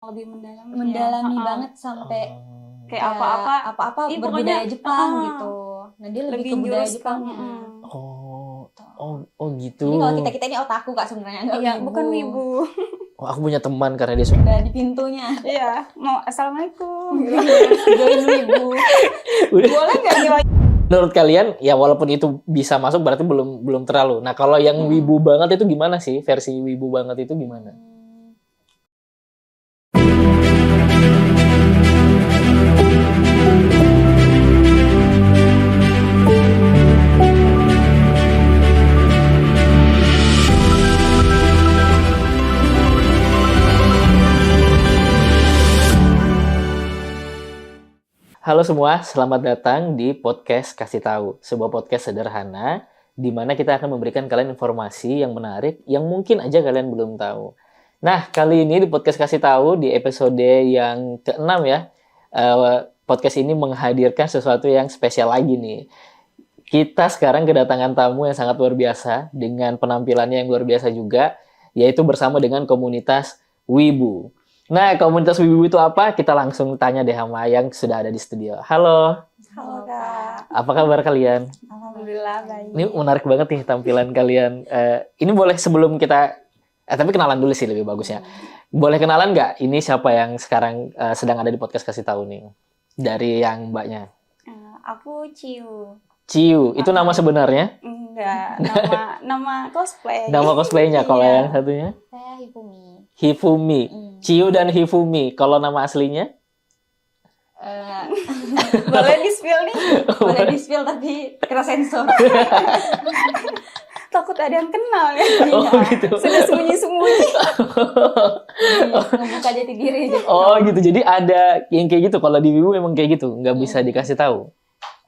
lebih mendalami mendalami banget sampai kayak apa berbudaya Jepang gitu. Nah dia lebih ke budaya Jepang. Gitu. Jadi kalau kita ini otaku Kak sebenarnya, enggak wibu. Bukan wibu. Oh, aku punya teman karena dia suka. Udah di pintunya. Iya, mau assalamualaikum. Join wibu. Boleh nggak join? Menurut kalian, ya walaupun itu bisa masuk berarti belum terlalu. Nah, kalau yang wibu banget itu gimana sih? Versi wibu banget itu gimana? Halo semua, selamat datang di podcast Kasih Tahu, sebuah podcast sederhana di mana kita akan memberikan kalian informasi yang menarik yang mungkin aja kalian belum tahu. Nah, kali ini di podcast Kasih Tahu di episode yang ke-6 ya, podcast ini menghadirkan sesuatu yang spesial lagi nih. Kita sekarang kedatangan tamu yang sangat luar biasa dengan penampilannya yang luar biasa juga, yaitu bersama dengan komunitas Wibu. Nah, komunitas Wibu itu apa? Kita langsung tanya deh sama yang sudah ada di studio. Halo. Halo Kak. Apa kabar kalian? Alhamdulillah baik. Ini menarik banget nih tampilan kalian. Ini boleh sebelum kita... tapi kenalan dulu sih lebih bagusnya. Boleh kenalan nggak? Ini siapa yang sekarang sedang ada di podcast Kasih Tahu nih? Dari yang mbaknya. Aku Ciu. Ciu, itu nama sebenarnya? Enggak, nama cosplay. Nama cosplaynya, kalau yang satunya? Saya Hifumi. Hifumi. Ciu dan Hifumi. Kalau nama aslinya? Boleh di-spill nih? Boleh di-spill tapi kena sensor. Takut ada yang kenal ya. Gitu. Sudah sembunyi-sembunyi. Membuka jati diri. Oh gitu, jadi ada yang kayak gitu. Kalau di Wibu memang kayak gitu, nggak bisa dikasih tahu.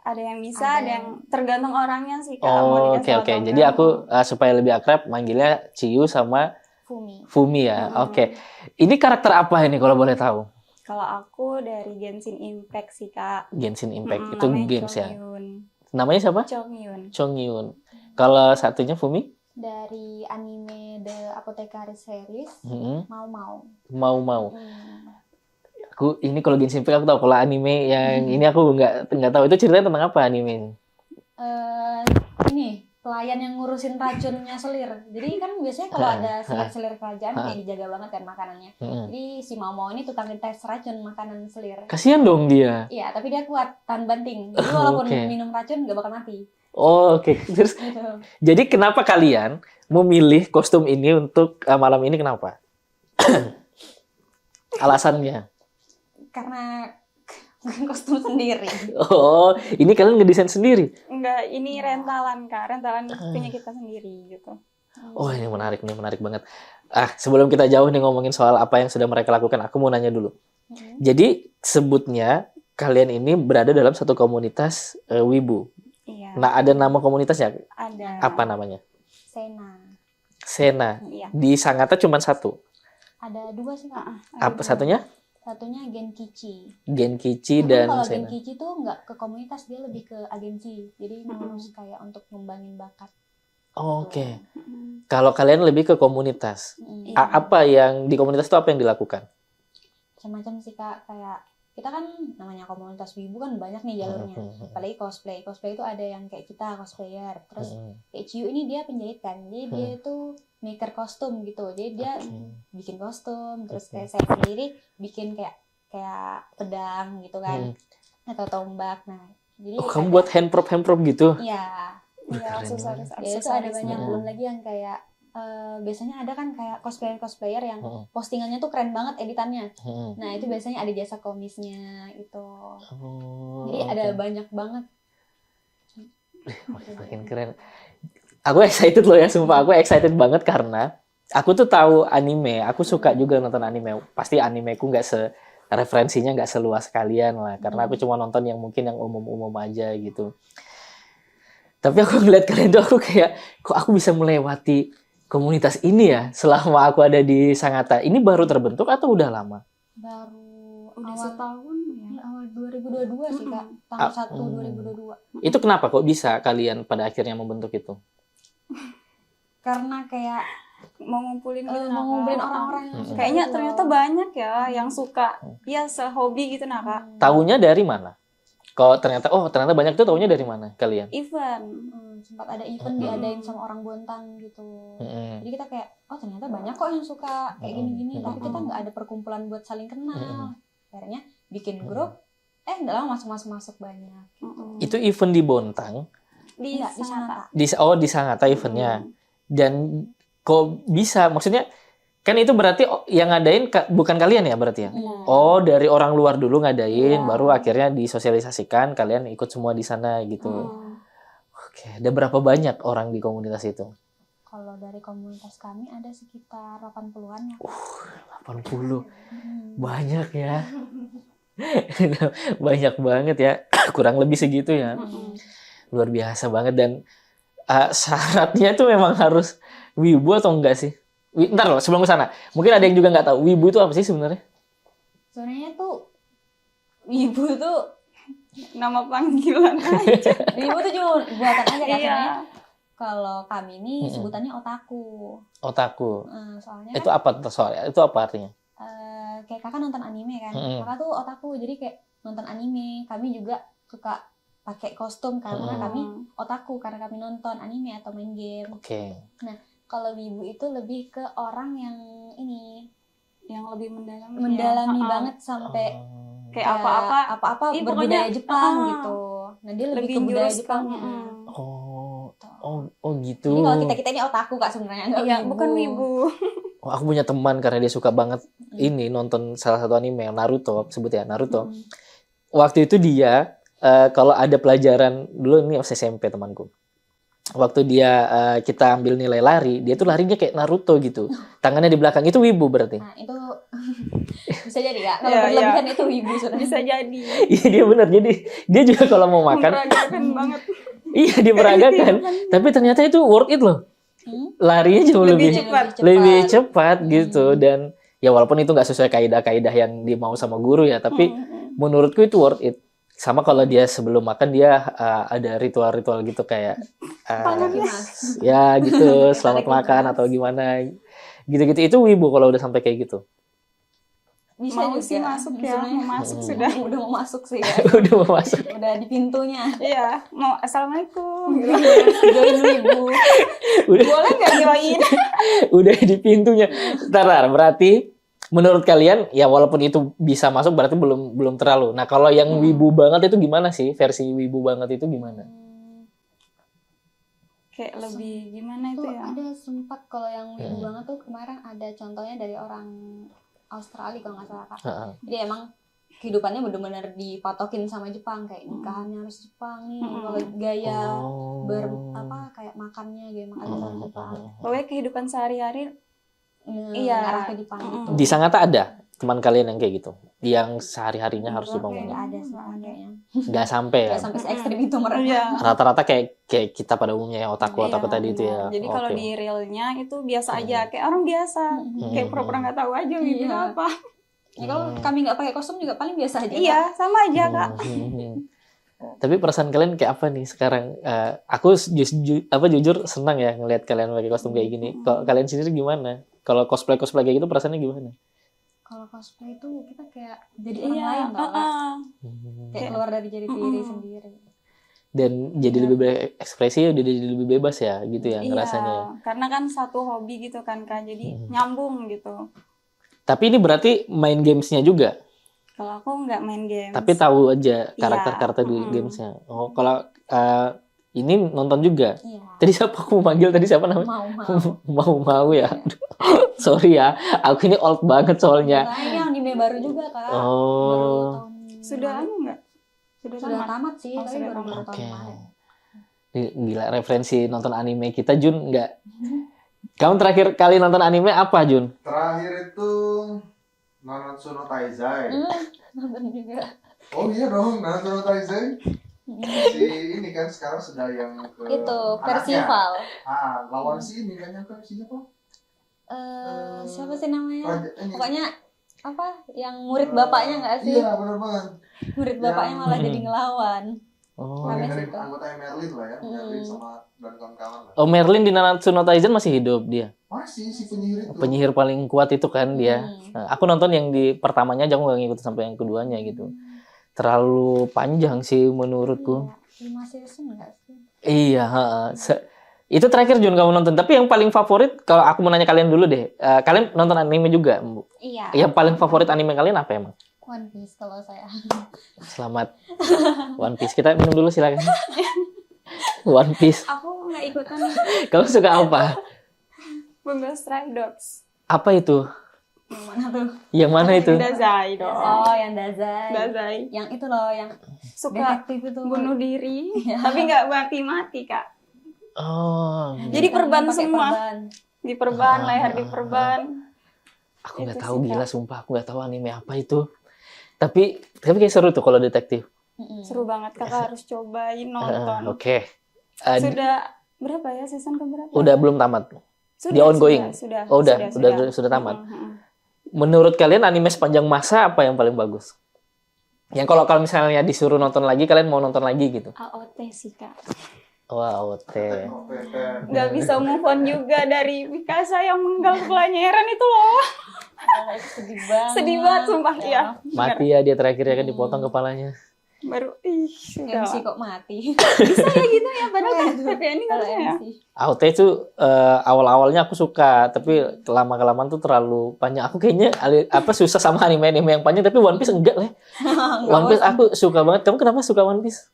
Ada yang bisa, ada yang tergantung orangnya sih Kak. Mau Oh, dikasih oke. atau Jadi enggak. aku supaya lebih akrab manggilnya Ciu sama Fumi ya. Oke. Ini karakter apa ini kalau boleh tahu? Kalau aku dari Genshin Impact sih Kak. Genshin Impact itu Namanya games ya. Chongyun. Namanya siapa? Chongyun. Chongyun. Kalau satunya Fumi? Dari anime The Apothecary series Mau. Ini kalau Genshin Impact aku tahu. Kalau anime yang ini aku nggak tahu. Itu ceritanya tentang apa anime? Ini pelayan yang ngurusin racunnya selir. Jadi kan biasanya kalau ada selir kerajaan kayak dijaga banget kan makanannya. Jadi si Mau ini tukang tes racun makanan selir. Kasian dong dia. Iya, tapi dia kuat, tahan banting. Jadi walaupun minum racun nggak bakal mati. Oh, oke. Terus Gitu. jadi kenapa kalian memilih kostum ini untuk malam ini, kenapa? Alasannya? Karena kostum sendiri. Oh, ini kalian ngedesain sendiri? Enggak, ini rentalan Kak. Rentalan punya kita sendiri gitu. Oh, ini menarik banget. Sebelum kita jauh nih ngomongin soal apa yang sudah mereka lakukan, aku mau nanya dulu. Jadi sebutnya kalian ini berada dalam satu komunitas Wibu. Iya. Nah, ada nama komunitasnya? Ada. Apa namanya? Sena. Iya. Di Sangatta cuma satu. Ada 2 sih Kak. Apa satunya? Satunya Genkichi. Genkichi dan kalau Sena. Genkichi tuh nggak ke komunitas, dia lebih ke agensi. Jadi ngurus kayak untuk ngembangin bakat. Oke. Kalau kalian lebih ke komunitas. Apa yang di komunitas itu apa yang dilakukan? Macam-macam sih Kak, kayak kita kan namanya komunitas Wibu kan banyak nih jalurnya. Apalagi cosplay. Cosplay itu ada yang kayak kita cosplayer. Terus kayak Ciu ini dia penjahit kan. Jadi dia itu maker kostum gitu. Jadi dia bikin kostum, terus kayak saya sendiri bikin kayak pedang gitu kan. Atau tombak. Nah, jadi Kamu buat hand prop gitu? Iya. Iya, Keren aksesoris. Ya itu ada banyak, belum lagi yang kayak biasanya ada kan kayak cosplayer yang postingannya tuh keren banget editannya. Nah itu biasanya ada jasa komisnya itu. Jadi ada banyak banget. Makin keren. Aku excited loh ya, sumpah aku excited banget karena aku tuh tahu anime. Aku suka juga nonton anime. Pasti animeku referensinya nggak seluas kalian lah. Karena aku cuma nonton yang mungkin yang umum-umum aja gitu. Tapi aku ngeliat kalian tuh aku kayak, kok aku bisa melewati komunitas ini ya selama aku ada di Sangatta. Ini baru terbentuk atau udah lama? Udah setahun ya. Awal 2022 sih Kak. Tanggal 1 2022. Itu kenapa kok bisa kalian pada akhirnya membentuk itu? Karena kayak mau ngumpulin gitu mau ngumpulin orang-orang yang suka kayaknya gitu ternyata loh. banyak ya yang suka ya sehobi gitu Kak. Taunya dari mana? Kalau ternyata banyak tuh taunya dari mana kalian? Event. Sempat ada event diadain sama orang Bontang gitu. Jadi kita kayak ternyata banyak kok yang suka kayak gini-gini, tapi kita nggak ada perkumpulan buat saling kenal. Akhirnya bikin grup, nggak lama masuk banyak. Itu event di Bontang? Di Sangatta. Di Sangatta eventnya. Dan kok bisa? Maksudnya kan itu berarti yang ngadain bukan kalian ya berarti ya? Oh, dari orang luar dulu ngadain, baru akhirnya disosialisasikan, kalian ikut semua di sana gitu. Oke, ada berapa banyak orang di komunitas itu? Kalau dari komunitas kami ada sekitar 80-an ya. 80. Banyak ya. Banyak banget ya. Kurang lebih segitu ya. Luar biasa banget dan syaratnya itu memang harus wibu atau enggak sih? Ntar loh, sebelum ke sana. Mungkin ada yang juga nggak tahu. Wibu itu apa sih sebenarnya? Sebenarnya tuh wibu tuh nama panggilan aja. wibu tuh cuma buatan aja kan Iya. sebenarnya. Kalau kami ini sebutannya otaku. Otaku. Soalnya Itu apa soalnya? Itu apa artinya? kayak kakak nonton anime kan. Kakak tuh otaku, jadi kayak nonton anime. Kami juga suka pakai kostum karena kami otaku, karena kami nonton anime atau main game. Oke. Nah, kalau wibu itu lebih ke orang yang ini Yang lebih mendalami. mendalami banget sampai Kayak apa-apa berbudaya pokoknya, Jepang gitu. Nah, dia lebih ke budaya jurus Jepang. Oh gitu. Jadi kalau kita ini otaku Kak sebenarnya, enggak Iya, wibu. bukan wibu. Oh, aku punya teman karena dia suka banget ini nonton salah satu anime Naruto, sebut ya Naruto. Waktu itu dia kalau ada pelajaran dulu ini SMP temanku. Waktu dia kita ambil nilai lari, dia tuh larinya kayak Naruto gitu. Tangannya di belakang, itu wibu berarti. Nah, itu bisa jadi ya. Kalau berlebihan itu wibu sebenarnya. Bisa jadi. Iya dia benar. Jadi dia juga kalau mau makan, Memperagakan banget. iya diperagakan. Tapi ternyata itu worth it loh. Larinya jauh lebih cepat gitu. Dan ya walaupun itu nggak sesuai kaidah-kaidah yang dimau sama guru ya, tapi menurutku itu worth it. Sama kalau dia sebelum makan dia ada ritual-ritual gitu kayak ya gitu selamat makan atau gimana gitu-gitu, itu wibu kalau udah sampai kayak gitu. Bisa mau juga sih masuk ya, sebenarnya. mau masuk sudah. Udah mau masuk sih ya. Udah mau masuk. Udah di pintunya. Iya, mau assalamualaikum. Join wibu. Boleh nggak join? Udah di pintunya. Ntar, berarti menurut kalian ya walaupun itu bisa masuk berarti belum terlalu. Nah kalau yang wibu banget itu gimana sih? Versi wibu banget itu gimana? Kayak lebih gimana itu Tuh ya? ada sempat kalau yang wibu banget tuh kemarin ada contohnya dari orang Australia kalau nggak salah Kak. Jadi emang kehidupannya benar-benar dipatokin sama Jepang, kayak nikahannya harus Jepang nih, kalau gaya kayak makannya gaya makannya harus Jepang. Pokoknya kehidupan sehari-hari Arah ke Jepang gitu. Di Sangatta ada teman kalian yang kayak gitu, yang sehari-harinya harus dibangun? Nggak ada soalnya kayaknya. Nggak sampai ya? Nggak sampai se-ekstrim itu mereka. Rata-rata kayak kita pada umumnya ya, otaku tadi itu ya. Jadi kalau di realnya itu biasa aja, kayak orang biasa, kayak pura-pura nggak tahu aja wibu apa. Ya kalau kami nggak pakai kostum juga paling biasa aja. Iya, sama aja Kak. Tapi perasaan kalian kayak apa nih sekarang? Aku jujur senang ya ngelihat kalian pakai kostum kayak gini. Kalau kalian sendiri gimana? Kalau cosplay kayak gitu perasaannya gimana? Kalau cosplay itu kita kayak jadi orang lain tau Kak. Kayak keluar dari diri sendiri. Dan jadi lebih berekspresi, jadi lebih bebas ya gitu ya ngerasanya. Iya, karena kan satu hobi gitu kan Kak, jadi nyambung gitu. Tapi ini berarti main gamesnya juga? Kalau aku nggak main game. Tapi tahu aja karakter-karakter di gamesnya. Oh, kalau ini nonton juga? Iya. Tadi siapa aku mau manggil? Tadi siapa namanya? Mau ya. Sorry ya, aku ini old banget soalnya. Nah, ini anime baru juga Kak. Oh. Baru tahun Sudah nggak? Sudah tamat sih, tapi sudah baru tamat. tahun kemarin. Gila referensi nonton anime kita Jun nggak? Kamu terakhir kali nonton anime apa Jun? Terakhir itu Nanatsu no Taizai. Nonton juga. Oh iya dong, Nanatsu no Taizai. Si ini kan sekarang sudah yang ke Itu anaknya. Percival. Lawan si ini kan yang ke si siapa? Siapa sih namanya? Ini. Pokoknya apa? Yang murid bapaknya nggak sih? Iya benar banget. Murid bapaknya malah jadi ngelawan. Oh. Yang Namanya dari situ. anggota Merlin lah ya, Merlin sama dan kawan-kawan lah. Oh, Merlin di Nanatsu no Taizai masih hidup dia. Masih si penyihir itu. Penyihir paling kuat itu kan dia. Nah, aku nonton yang di pertamanya aja, aku nggak ngikutin sampai yang keduanya gitu. Terlalu panjang sih menurutku. Iya, 5 season nggak sih? Iya, itu terakhir Jun kamu nonton. Tapi yang paling favorit, kalau aku mau nanya kalian dulu deh, kalian nonton anime juga, Bu? Iya. Yang paling favorit anime kalian apa emang? One Piece kalau saya. Selamat. One Piece. Kita minum dulu silakan. One Piece. Aku nggak ikutan Kamu suka apa? Bunga Stray Dogs. Apa itu? Yang mana tuh? Yang mana itu? Dazai dong. Oh, yang Dazai. Dazai. Yang itu loh, yang Suka detektif itu. bunuh diri, tapi nggak mati-mati, Kak. Oh. Jadi perban Pakai semua. perban. Diperban, leher diperban. Aku nggak Itu tahu, sih, gila Kak. sumpah aku nggak tahu anime apa itu. Tapi kayak seru tuh kalau detektif. Seru banget, Kakak harus cobain nonton. Oke. Sudah berapa ya season keberapa? Udah belum tamat. Sudah, Dia ongoing. Sudah. Oh, sudah tamat. Menurut kalian anime sepanjang masa apa yang paling bagus? Yang kalau misalnya disuruh nonton lagi, kalian mau nonton lagi gitu? AOT sih, Kak. Wah, OT. Nggak bisa move on juga dari Mikasa yang menggal kelanyeran itu loh. Sedih banget. Sedih banget, sumpah. Ya. Mati ya dia terakhir ya kan, dipotong kepalanya. Baru, sudah. MC kok mati. Bisa ya gitu ya, padahal kan happy ending Kalau harusnya ya. MC. AOT itu awal-awalnya aku suka, tapi lama-kelamaan tuh terlalu panjang. Aku kayaknya susah sama anime-anime yang panjang, tapi One Piece enggak lah. One Piece aku suka banget. Kamu kenapa suka One Piece?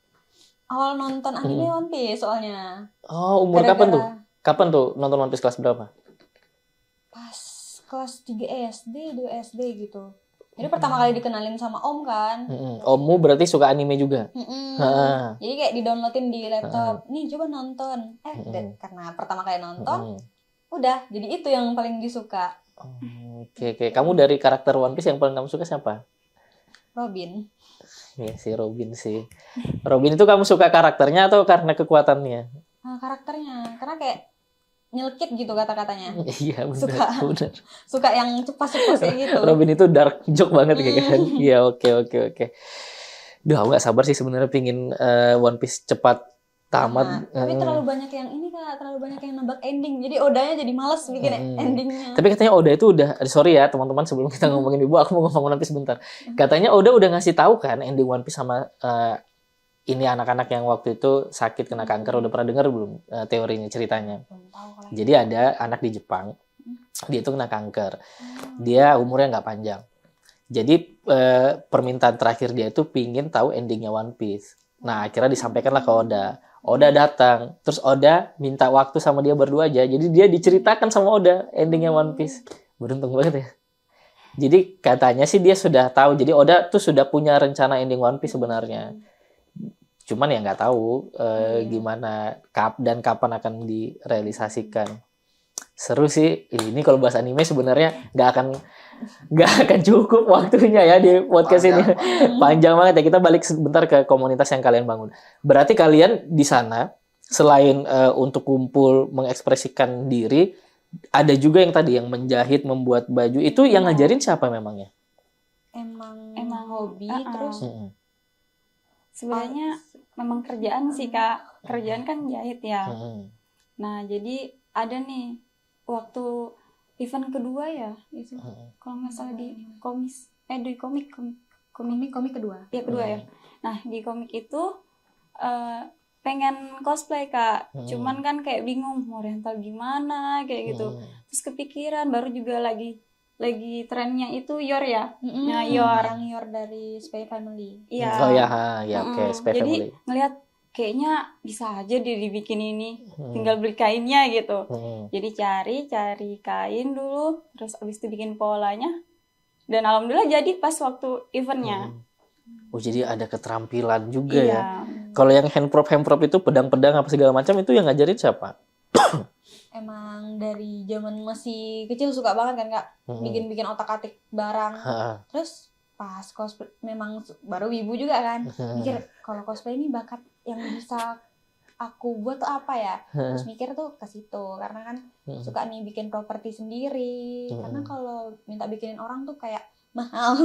Awal nonton anime One Piece soalnya. Oh, umur kapan tuh? Kapan tuh nonton One Piece kelas berapa? Pas kelas 3 SD, 2 SD gitu. Jadi pertama kali dikenalin sama Om kan. Ommu berarti suka anime juga? Jadi kayak di-downloadin di laptop. Nih coba nonton. Karena pertama kali nonton, udah. Jadi itu yang paling disuka. Oke. Kamu dari karakter One Piece yang paling kamu suka siapa? Robin. Iya si Robin sih. Robin itu kamu suka karakternya atau karena kekuatannya? Nah, karakternya. Karena kayak nyelkit gitu kata-katanya. Iya benar. Benar. Suka yang cepat-cepat kayak gitu. Robin itu dark joke banget kayak kan. Iya oke. Duh, aku gak sabar sih sebenarnya pingin One Piece cepat tamat. Tapi terlalu banyak yang ini Kak, terlalu banyak yang nebak ending. Jadi Odanya jadi males bikin endingnya. Tapi katanya Oda itu udah, sorry ya teman-teman sebelum kita ngomongin ibu, aku mau ngomong One Piece sebentar. Katanya Oda udah ngasih tahu kan ending One Piece sama ini anak-anak yang waktu itu sakit kena kanker. Udah pernah dengar belum teorinya, ceritanya? Belum tahu kalau Jadi ada anak di Jepang, dia itu kena kanker. Dia umurnya nggak panjang. Jadi permintaan terakhir dia itu pingin tahu endingnya One Piece. Nah akhirnya disampaikanlah ke Oda. Oda datang, terus Oda minta waktu sama dia berdua aja. Jadi dia diceritakan sama Oda endingnya One Piece. Beruntung banget ya. Jadi katanya sih dia sudah tahu. Jadi Oda tuh sudah punya rencana ending One Piece sebenarnya. Cuman ya nggak tahu gimana dan kapan akan direalisasikan. Seru sih. Ini kalau bahas anime sebenarnya nggak akan cukup waktunya ya di podcast ini. Panjang banget ya. Kita balik sebentar ke komunitas yang kalian bangun. Berarti kalian di sana selain untuk kumpul mengekspresikan diri, ada juga yang tadi yang menjahit, membuat baju. Itu yang ngajarin siapa memangnya? emang hobi terus Sebenarnya memang kerjaan sih, Kak. Kerjaan kan jahit ya. Nah, jadi ada nih waktu event kedua ya itu kalau nggak salah di komik kedua. ya kedua ya. Nah di komik itu pengen cosplay Kak, cuman kan kayak bingung mau rental gimana kayak gitu. Terus kepikiran baru juga lagi trennya itu Yor ya. Nah Yang Yor dari Spy Family. Iya. Oh ya, oke, Spy Jadi Family. ngelihat kayaknya bisa aja dibikin ini, tinggal beli kainnya gitu. Jadi cari kain dulu, terus abis itu bikin polanya, dan alhamdulillah jadi pas waktu eventnya. Oh jadi ada keterampilan juga Iya. ya. Kalau yang handprop itu pedang-pedang apa segala macam itu yang ngajarin siapa? Emang dari zaman masih kecil suka banget kan Kak, bikin otak-atik barang. Terus pas cosplay memang baru wibu juga kan, mikir kalau cosplay ini bakat yang bisa aku buat tuh apa ya, terus mikir tuh ke situ karena kan suka nih bikin properti sendiri, karena kalau minta bikinin orang tuh kayak mahal.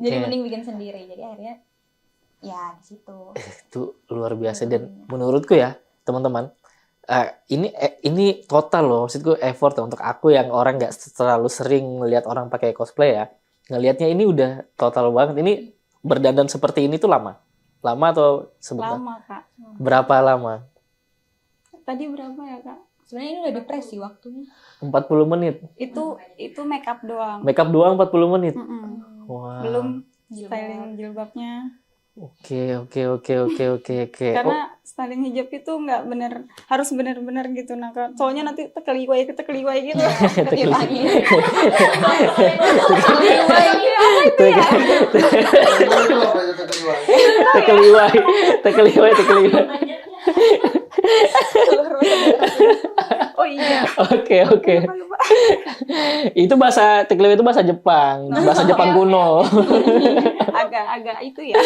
Jadi mending bikin sendiri, jadi akhirnya ya di situ. Itu luar biasa dan menurutku ya teman-teman, Ini total loh, maksudku effort untuk aku yang orang nggak terlalu sering melihat orang pakai cosplay ya. Ngelihatnya ini udah total banget. Ini berdandan seperti ini tuh lama atau sebentar? Lama Kak. Berapa lama? Tadi berapa ya Kak? Sebenarnya ini udah depresi waktunya. 40 menit. Itu make up doang. Makeup doang 40 menit. Mm-mm. Wah. Belum Jilbab. styling jilbabnya. Oke. Karena styling hijab itu nggak bener, harus bener-bener gitu nah Kak. Soalnya nanti tekeliwai gitu. Tekeliwai. Oh iya. Oke. Lupa. Itu bahasa tekeliwai itu bahasa Jepang, bahasa Jepang kuno. Agak itu ya.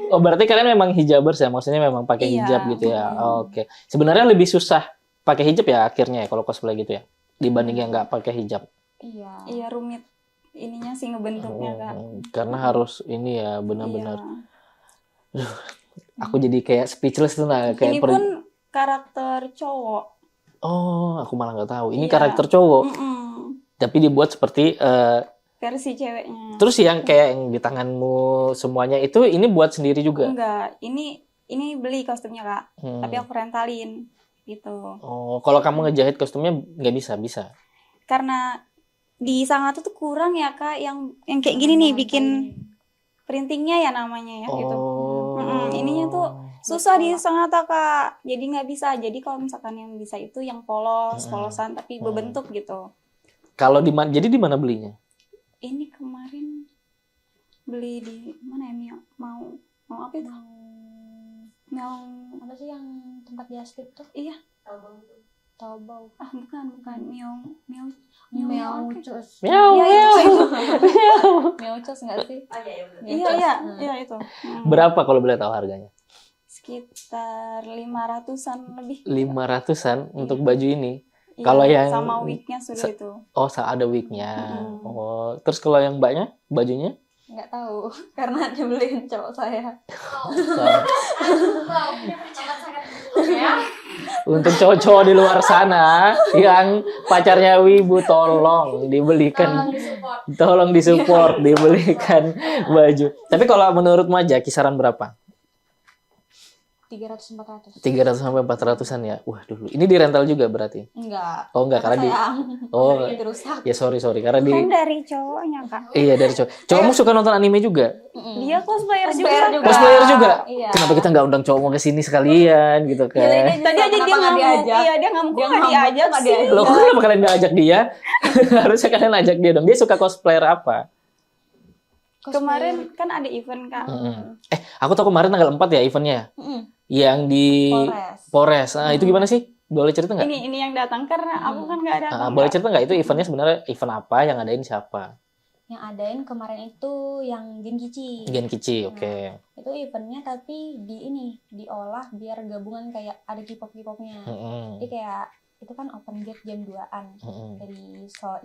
Oh, berarti kalian memang hijabers ya? Maksudnya memang pakai Iya. hijab gitu ya? Oke. Sebenarnya lebih susah pakai hijab ya akhirnya ya kalau cosplay gitu ya? Dibanding yang nggak pakai hijab. Iya. Iya rumit ininya sih ngebentuknya Kak. Karena harus ini ya benar-benar. Iya. Aku jadi kayak speechless tuh nah. Kayak Ini pun karakter cowok. Oh, aku malah nggak tahu. Ini Iya. karakter cowok, Mm-mm. tapi dibuat seperti Versi ceweknya. terus yang kayak yang di tanganmu semuanya itu ini buat sendiri juga. Enggak, ini beli kostumnya Kak. Hmm. Tapi aku rentalin gitu. Oh, kalau kamu ngejahit kostumnya nggak bisa. Karena di Sangato tuh kurang ya Kak yang kayak gini nih bikin printingnya ya namanya ya gitu. Ininya tuh susah di Sangato Kak. Jadi nggak bisa. Jadi kalau misalkan yang bisa itu yang polosan tapi berbentuk gitu. Kalau jadi di mana belinya? Ini kemarin beli di mana ya Mio? Mau apa itu? Mau Apa sih yang tempat just tip tuh? iya. Taobao. Ah bukan Mio apa? Meowcos. Miau, Iya, itu. Meowcos nggak sih? Iya itu. Berapa kalau boleh tahu harganya? Sekitar 500-an lebih. 500-an untuk baju ini. Iya, Kalau yang sama wignya sudah itu. Oh, ada wignya. Oh, terus kalau yang mbaknya, bajunya? Nggak tahu karena dibeliin cowok saya. Untuk cowok-cowok di luar sana yang pacarnya wibu, tolong dibelikan, tolong disupport, dibelikan baju. Tapi kalau menurut Maja kisaran berapa? 300-400. 300 sampai 400-an ya. Wah, dulu. Ini di rental juga berarti? Enggak. Oh, enggak karena di Oh, itu rusak. ya sorry karena di Kan dari cowoknya Kak. Iya, dari cowok. Cowokmu suka nonton anime juga? Dia cosplayer Cosplayer juga. Cosplayer juga? Iya. Kenapa kita nggak undang cowok mau ke sini sekalian gitu kan? Tadi aja dia ngamuk. Iya, dia ngamuk kok nggak diajak sih. Loh, kenapa kalian nggak ajak dia? Harusnya kalian ajak dia dong. Dia suka cosplayer apa? Kemarin kan ada event Kak. Aku tahu kemarin tanggal 4 ya eventnya. Yang di Polres. Nah, itu gimana sih? Boleh cerita nggak? Ini yang datang karena aku kan nggak datang. Boleh cerita nggak itu eventnya sebenarnya event apa? Yang ngadain siapa? Yang adain kemarin itu yang Genkichi. Genkichi, oke. Itu eventnya tapi diolah biar gabungan kayak ada K-pop-nya. Jadi kayak itu kan open gate jam 2-an.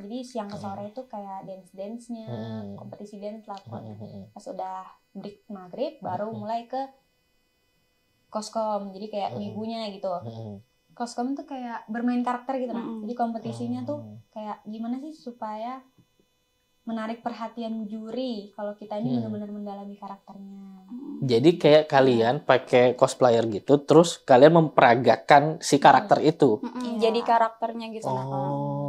Jadi siang ke sore itu kayak dance-nya, kompetisi dance lah pokoknya. Pas udah break maghrib baru mulai ke koskom. Jadi kayak wibunya gitu. Koskom tuh kayak bermain karakter gitu nah. Jadi kompetisinya tuh kayak gimana sih supaya menarik perhatian juri kalau kita ini benar-benar mendalami karakternya. Jadi kayak kalian pakai cosplayer gitu, terus kalian memperagakan si karakter itu. Jadi karakternya gitu nah.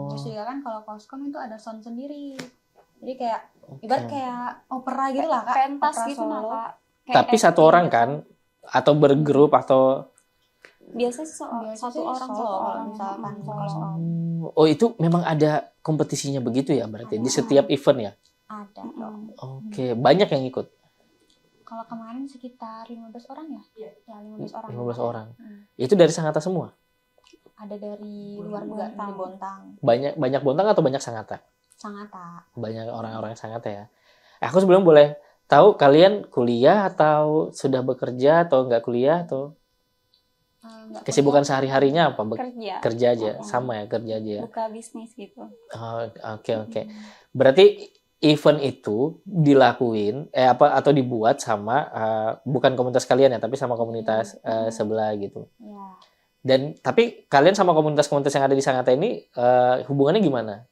Terus juga kan kalau koskom itu ada sound sendiri. Jadi kayak ibarat kayak opera gitu lah Kak. Pentas Opera gitu nah solo. Kak. Tapi satu orang kan? Atau bergrup atau Biasanya satu orang misalkan koskom. Oh, itu memang ada kompetisinya begitu ya berarti di setiap event ya? Ada dong. Oke, banyak yang ikut. Kalau kemarin sekitar 15 orang ya? Ya 15 orang. 15 orang. Itu dari Sangatta semua? Ada dari luar juga, dari Bontang. Banyak Bontang atau banyak Sangatta? Sangatta. Banyak orang-orang Sangatta ya. Aku sebelum boleh tahu kalian kuliah atau sudah bekerja atau nggak kuliah atau kesibukan sehari-harinya apa? Kerja aja, sama ya kerja aja ya. Buka bisnis gitu. Oke. Berarti event itu dilakuin atau dibuat sama bukan komunitas kalian ya, tapi sama komunitas sebelah gitu. Ya. Dan tapi kalian sama komunitas-komunitas yang ada di Sangatta ini hubungannya gimana?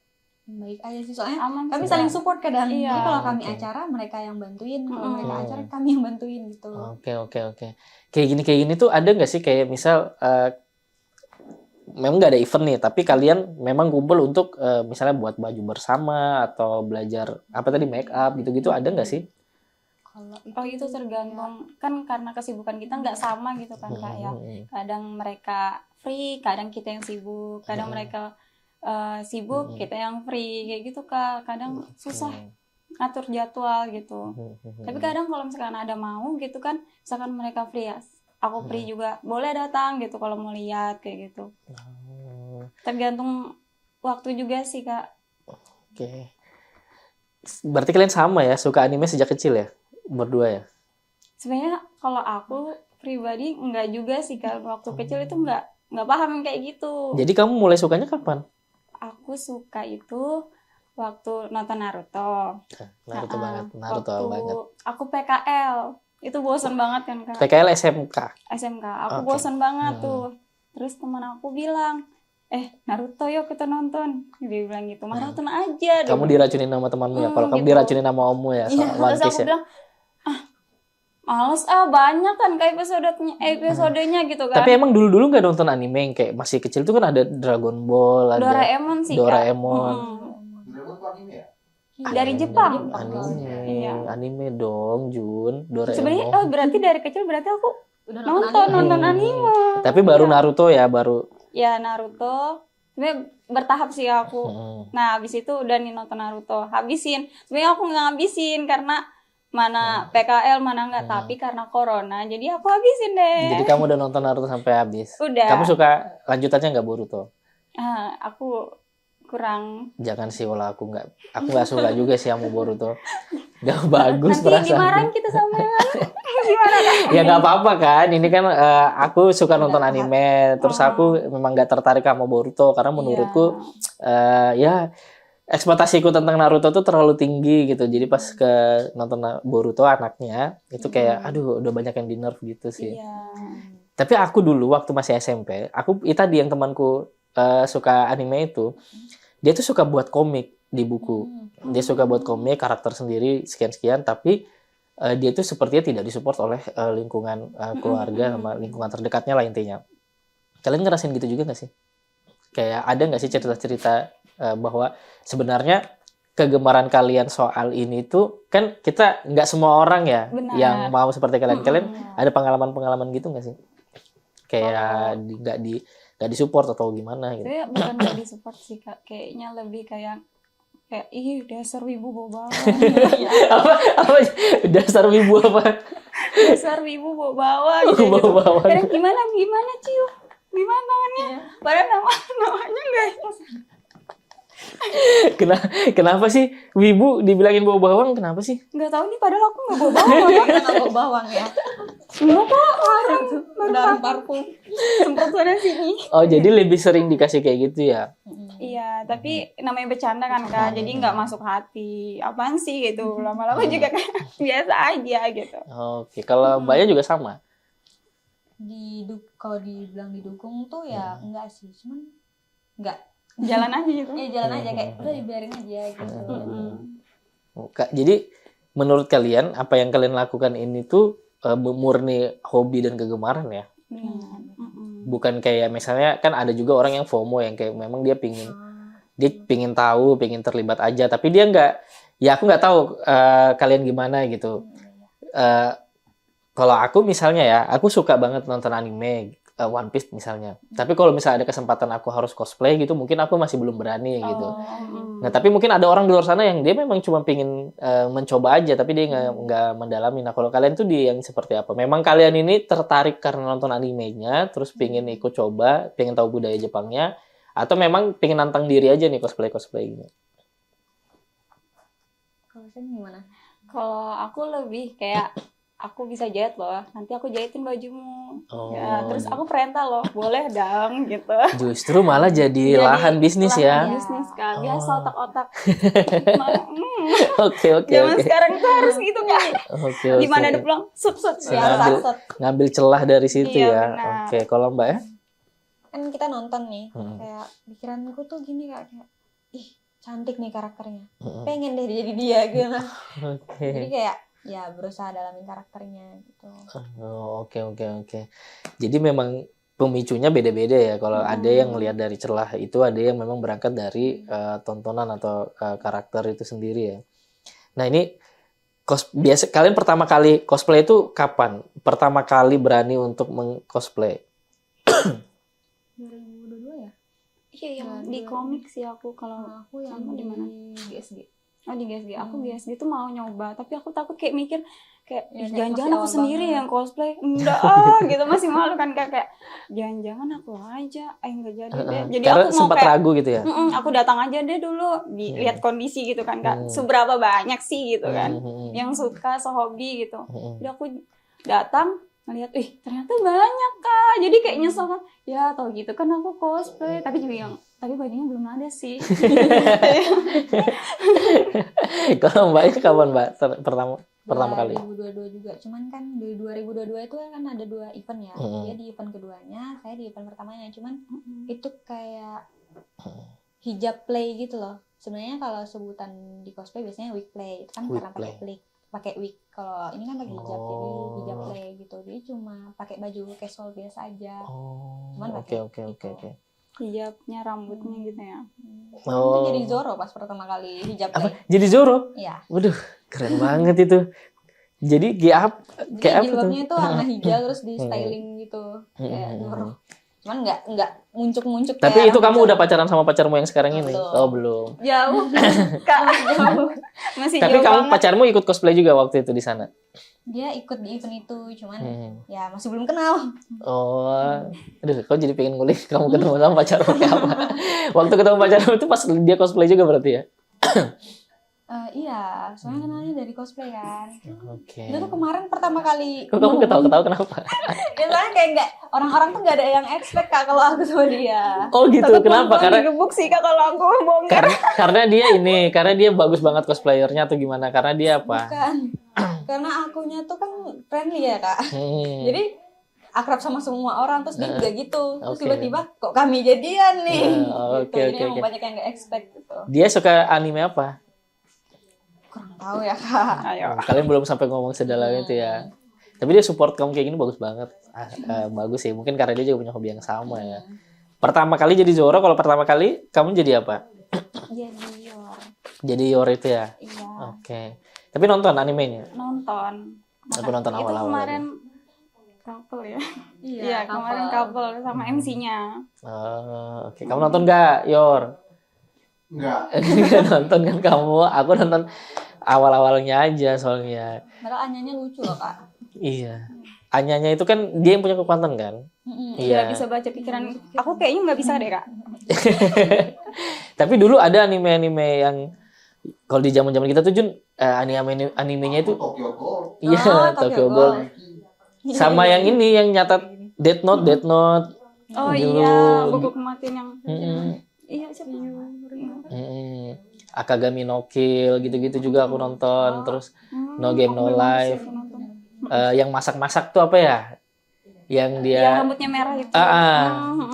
Baik aja sih, soalnya Aman kami sih. saling support kadang. Iya. Jadi kalau kami Oke. acara mereka yang bantuin, kalau Mm-mm. mereka acara kami yang bantuin gitu. Oke. Kayak gini tuh ada nggak sih kayak misal memang nggak ada event nih, tapi kalian memang kumpul untuk misalnya buat baju bersama atau belajar apa tadi make up gitu-gitu, ada nggak sih? Kalau Oh itu tergantung kan karena kesibukan kita nggak sama gitu kan Kak ya. Kadang mereka free, kadang kita yang sibuk, kadang mereka sibuk, kita yang free kayak gitu Kak. Kadang susah ngatur jadwal gitu. Tapi kadang kalau misalkan ada mau gitu kan, misalkan mereka free ya, aku free juga, boleh datang gitu kalau mau lihat kayak gitu. Tergantung waktu juga sih Kak. Oke. Berarti kalian sama ya, suka anime sejak kecil ya? Berdua ya? Sebenarnya kalau aku pribadi enggak juga sih Kak. Waktu kecil itu enggak paham yang kayak gitu. Jadi kamu mulai sukanya kapan? Aku suka itu waktu nonton Naruto. Naruto banget, Waktu banget. aku PKL, itu bosan banget kan Kak. PKL SMK. SMK, aku Oke. bosan banget tuh. Terus teman aku bilang, Naruto yuk kita nonton. Dia bilang gitu, maraton aja. Kamu diracunin sama temanmu ya? Kalau kamu gitu. diracunin sama ommu ya? Iya, Soal One terus Piece aku ya? bilang, males banyak kan kayak episodenya gitu kan. Tapi emang dulu-dulu nggak nonton anime yang kayak masih kecil tuh kan ada Dragon Ball, ada Doraemon sih Kak. Doraemon. Doraemon tuh anime ya? Dari Jepang. Anime, Iya. anime dong, Jun. Sebenarnya Doraemon. berarti dari kecil berarti aku udah nonton anime. Tapi baru Naruto ya, baru. Ya Naruto. Sebenarnya bertahap sih aku. Nah, habis itu udah nih nonton Naruto. Habisin. Sebenarnya aku nggak ngabisin karena mana PKL mana nggak, tapi karena corona. Jadi aku habisin deh. Jadi kamu udah nonton Naruto sampai habis. Udah. Kamu suka lanjutannya nggak Boruto? Aku kurang. Jangan sih, kalau aku nggak suka juga sih sama Boruto. Gak bagus Nanti perasaan. dimarahin kita sama yang lain. Gimana kan? Ya nggak apa-apa kan. Ini kan aku suka nonton anime. Terus aku memang nggak tertarik sama Boruto karena menurutku ya ekspektasiku tentang Naruto tuh terlalu tinggi gitu. Jadi pas ke nonton Boruto anaknya itu kayak aduh udah banyak yang di nerf gitu sih. Iya. Tapi aku dulu waktu masih SMP, itu tadi yang temanku suka anime itu, dia tuh suka buat komik di buku. Dia suka buat komik karakter sendiri sekian-sekian, tapi dia tuh sepertinya tidak disupport oleh lingkungan keluarga sama lingkungan terdekatnya lah intinya. Kalian ngerasain gitu juga nggak sih? Kayak ada nggak sih cerita-cerita bahwa sebenarnya kegemaran kalian soal ini tuh kan kita nggak semua orang ya Benar. yang mau seperti kalian. Kalian ada pengalaman-pengalaman gitu nggak sih? Kayak nggak disupport atau gimana gitu? Saya bukan nggak disupport sih Kak. Kayaknya lebih kayak ih dasar wibu bawa apa dasar wibu apa? dasar wibu bawa bawa gitu. Bawa-bawa. Kadang gimana Ciu? Gimana tangannya? Padahal namanya enggak. Kenapa sih wibu dibilangin bawa bawang? Kenapa sih? Enggak tahu nih padahal aku enggak bawa bawang. Kita nggak bawa bawang ya. Enggak Kak, baru parfum. Semprot sana sini. Oh jadi lebih sering dikasih kayak gitu ya? Iya, tapi namanya bercanda kan Kak. Jadi enggak masuk hati. Apaan sih gitu. Lama-lama juga kan biasa aja gitu. Oke, kalau Mbaknya juga sama? Kalau dibilang didukung tuh ya enggak sih, cuman enggak. Jalan aja gitu. Ya jalan aja kayak udah dibiarin aja gitu. Jadi menurut kalian apa yang kalian lakukan ini tuh murni hobi dan kegemaran ya? Benar. Bukan kayak misalnya kan ada juga orang yang FOMO yang kayak memang dia pingin tahu, pingin terlibat aja, tapi dia aku nggak tahu kalian gimana gitu. Kalau aku misalnya ya, aku suka banget nonton anime, One Piece misalnya. Tapi kalau misalnya ada kesempatan aku harus cosplay gitu, mungkin aku masih belum berani gitu. Nah, tapi mungkin ada orang di luar sana yang dia memang cuma pingin mencoba aja, tapi dia nggak mendalami. Nah, kalau kalian tuh yang seperti apa? Memang kalian ini tertarik karena nonton animenya, terus pingin ikut coba, pingin tahu budaya Jepangnya, atau memang pingin nantang diri aja nih cosplay gitu? Kalau saya gimana? Kalau aku lebih kayak aku bisa jahit loh, nanti aku jahitin bajumu. Ya, terus aku perintah loh, boleh dong gitu. Justru malah jadi lahan bisnis ya. Bisnis Kak, biasa otak-otak. Oke. Zaman sekarang tuh harus gitu kan. Oke. Di mana ada pulang, sut. Ngambil celah dari situ Iya, ya. benar. Oke, kalau Mbak ya? kan kita nonton nih, Hmm. kayak pikiranku tuh gini kayak ih cantik nih karakternya, Hmm. pengen deh jadi dia gitu kan. Jadi Oke. kayak ya berusaha dalamin karakternya gitu. Oh, oke. Jadi memang pemicunya beda-beda ya. Kalau ada yang ngelihat dari celah itu, ada yang memang berangkat dari tontonan atau karakter itu sendiri ya. Nah ini biasa kalian pertama kali cosplay itu kapan? Pertama kali berani untuk meng-cosplay? 2022 ya? Iya, yang Nah, di dua- komik sih aku kalau Aku yang sama di mana? di GSG. Oh di GSG, aku GSG tuh mau nyoba, tapi aku takut kayak mikir kayak Ya, kayak jangan-jangan masih aku awal sendiri banget. yang cosplay, enggak gitu masih malu kan kayak jangan-jangan aku aja, enggak jadi deh. Jadi Karena aku mau sempat kayak ragu gitu ya. aku datang aja deh dulu, lihat kondisi gitu kan kak, Hmm. seberapa banyak sih gitu kan, Hmm. yang suka sehobi gitu. Hmm. Jadi aku datang ngeliat, ternyata banyak kak, jadi kayak nyesel kan, ya tau gitu kan aku cosplay, tapi bajunya belum ada sih. Kalau mbaknya kapan mbak pertama kali? 2022 juga, cuman kan di 2022 itu kan ada 2 event ya. Dia di event keduanya, saya di event pertamanya. Cuman itu kayak hijab play gitu loh. Sebenarnya kalau sebutan di cosplay biasanya wig play. Itu kan Wig karena play. pakai wig. Kalau ini kan pakai hijab, jadi Oh. hijab play gitu. Jadi cuma pakai baju casual biasa aja. Oh, Cuman oke. pakai Hijabnya, rambutnya gitu ya. Itu jadi Zoro pas pertama kali hijab Apa? play. Jadi Zoro? Iya. Waduh, keren banget itu. Jadi kayak Jadi apa tuh? jilbabnya itu warna hijau terus di styling gitu kayak Zoro. Cuman nggak muncuk-muncuk. Tapi kayak itu rambut kamu Zoro. udah pacaran sama pacarmu yang sekarang ini? Belum. Oh, belum. Jauh, kak. Masih Tapi jauh kamu banget. pacarmu ikut cosplay juga waktu itu di sana? Dia ikut di event itu, cuman Hmm. ya masih belum kenal. Oh, aduh, kau jadi pengen ngulik kamu ketemu sama pacarmu kayak apa? Waktu ketemu pacarmu itu pas dia cosplay juga berarti ya? Iya, soalnya kenalnya dari cosplay kan. Oke. Itu tuh kemarin pertama kali. Kok kamu ketawa-ketawa kenapa? Ya soalnya kayak nggak, orang-orang tuh nggak ada yang expect kak kalau aku sama dia. Oh gitu, Takut kenapa? bang Karena digebuk sih kak kalau aku bongkar. karena dia bagus banget cosplayernya atau gimana? Karena dia apa? Bukan, karena akunya tuh kan friendly ya kak. Hmm. Jadi akrab sama semua orang, terus dia juga gitu. Terus Oke. tiba-tiba kok kami jadian nih. Oke, Gitu. Jadi oke, emang oke. banyak yang nggak expect gitu. Dia suka anime apa? Kurang tahu ya kak. Ayo. Kalian belum sampai ngomong sedalam itu ya. Tapi dia support kamu kayak gini bagus banget. Bagus sih. Mungkin karena dia juga punya hobi yang sama ya. Pertama kali jadi Zoro, kalau pertama kali kamu jadi apa? Jadi Yor. Jadi Yor itu ya. Iya. Oke. Tapi nonton animenya? Nonton. Tapi nonton Itu awal-awal kemarin couple ya. Iya, Iya, kemarin couple sama MC-nya. Oh, oke. Kamu nonton nggak, Yor? Enggak. Nggak nonton kan kamu? Aku nonton awal-awalnya aja soalnya. Padahal Anyanya lucu loh kak. Iya. Anyanya itu kan dia yang punya kekuatan kan? Iya, Iya. bisa baca pikiran. Aku kayaknya nggak bisa deh kak. Tapi dulu ada anime-anime yang kalau di zaman-zaman kita tuh Jun, animenya itu Tokyo Ghoul. iya, Oh, Tokyo Tokyo Ghoul. Ghoul. Sama yang ini yang nyatat Death Note. Oh Dulu. iya, buku kematian yang. Mm-mm. Iya siapa? Mm-mm. Akagami no Kill gitu-gitu juga aku nonton. Terus No Game No Life. Yang masak-masak tuh apa ya? Yang dia Yang rambutnya merah itu.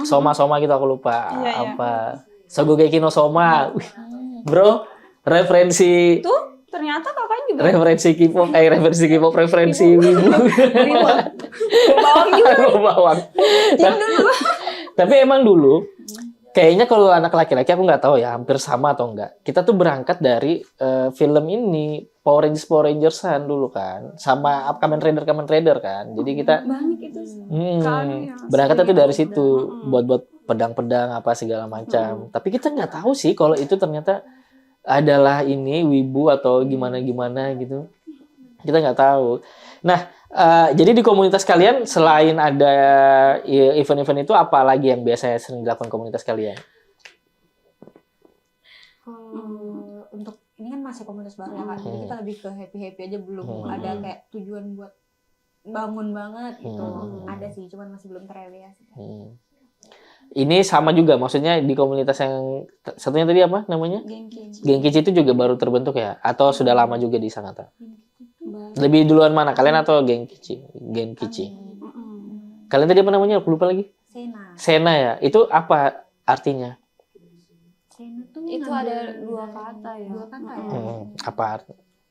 Soma-soma gitu aku lupa. Iya, iya. Apa? Sogugeki no Soma. Wih, bro, referensi Tuh ternyata kakaknya juga. referensi K-pop, referensi wibu. Bawang juga. Bawang. Tapi emang dulu kayaknya kalau anak laki-laki aku nggak tahu ya, hampir sama atau enggak. Kita tuh berangkat dari film ini Power Rangers-an dulu kan, sama Kamen Rider kan. Jadi kita Banyak itu. berangkatnya tuh dari situ buat pedang-pedang apa segala macam. Tapi kita nggak tahu sih kalau itu ternyata adalah ini wibu atau gimana gitu. Kita nggak tahu. Nah, jadi di komunitas kalian selain ada event-event itu, apa lagi yang biasanya sering dilakukan komunitas kalian? Untuk ini kan masih komunitas baru ya kak, jadi kita lebih ke happy aja, belum ada kayak tujuan buat bangun banget gitu. Ada sih, cuman masih belum terrealisasi. Ini sama juga, maksudnya di komunitas yang satunya tadi apa namanya? Genki. Genkichi itu juga baru terbentuk ya? Atau sudah lama juga di Sanata? Lebih duluan mana? Kalian atau Genkichi? Kalian tadi apa namanya? Aku lupa lagi. Sena. Sena ya. Itu apa artinya? Sena tuh Itu ngambil ada dua kata ya. Dua kata ya. Apa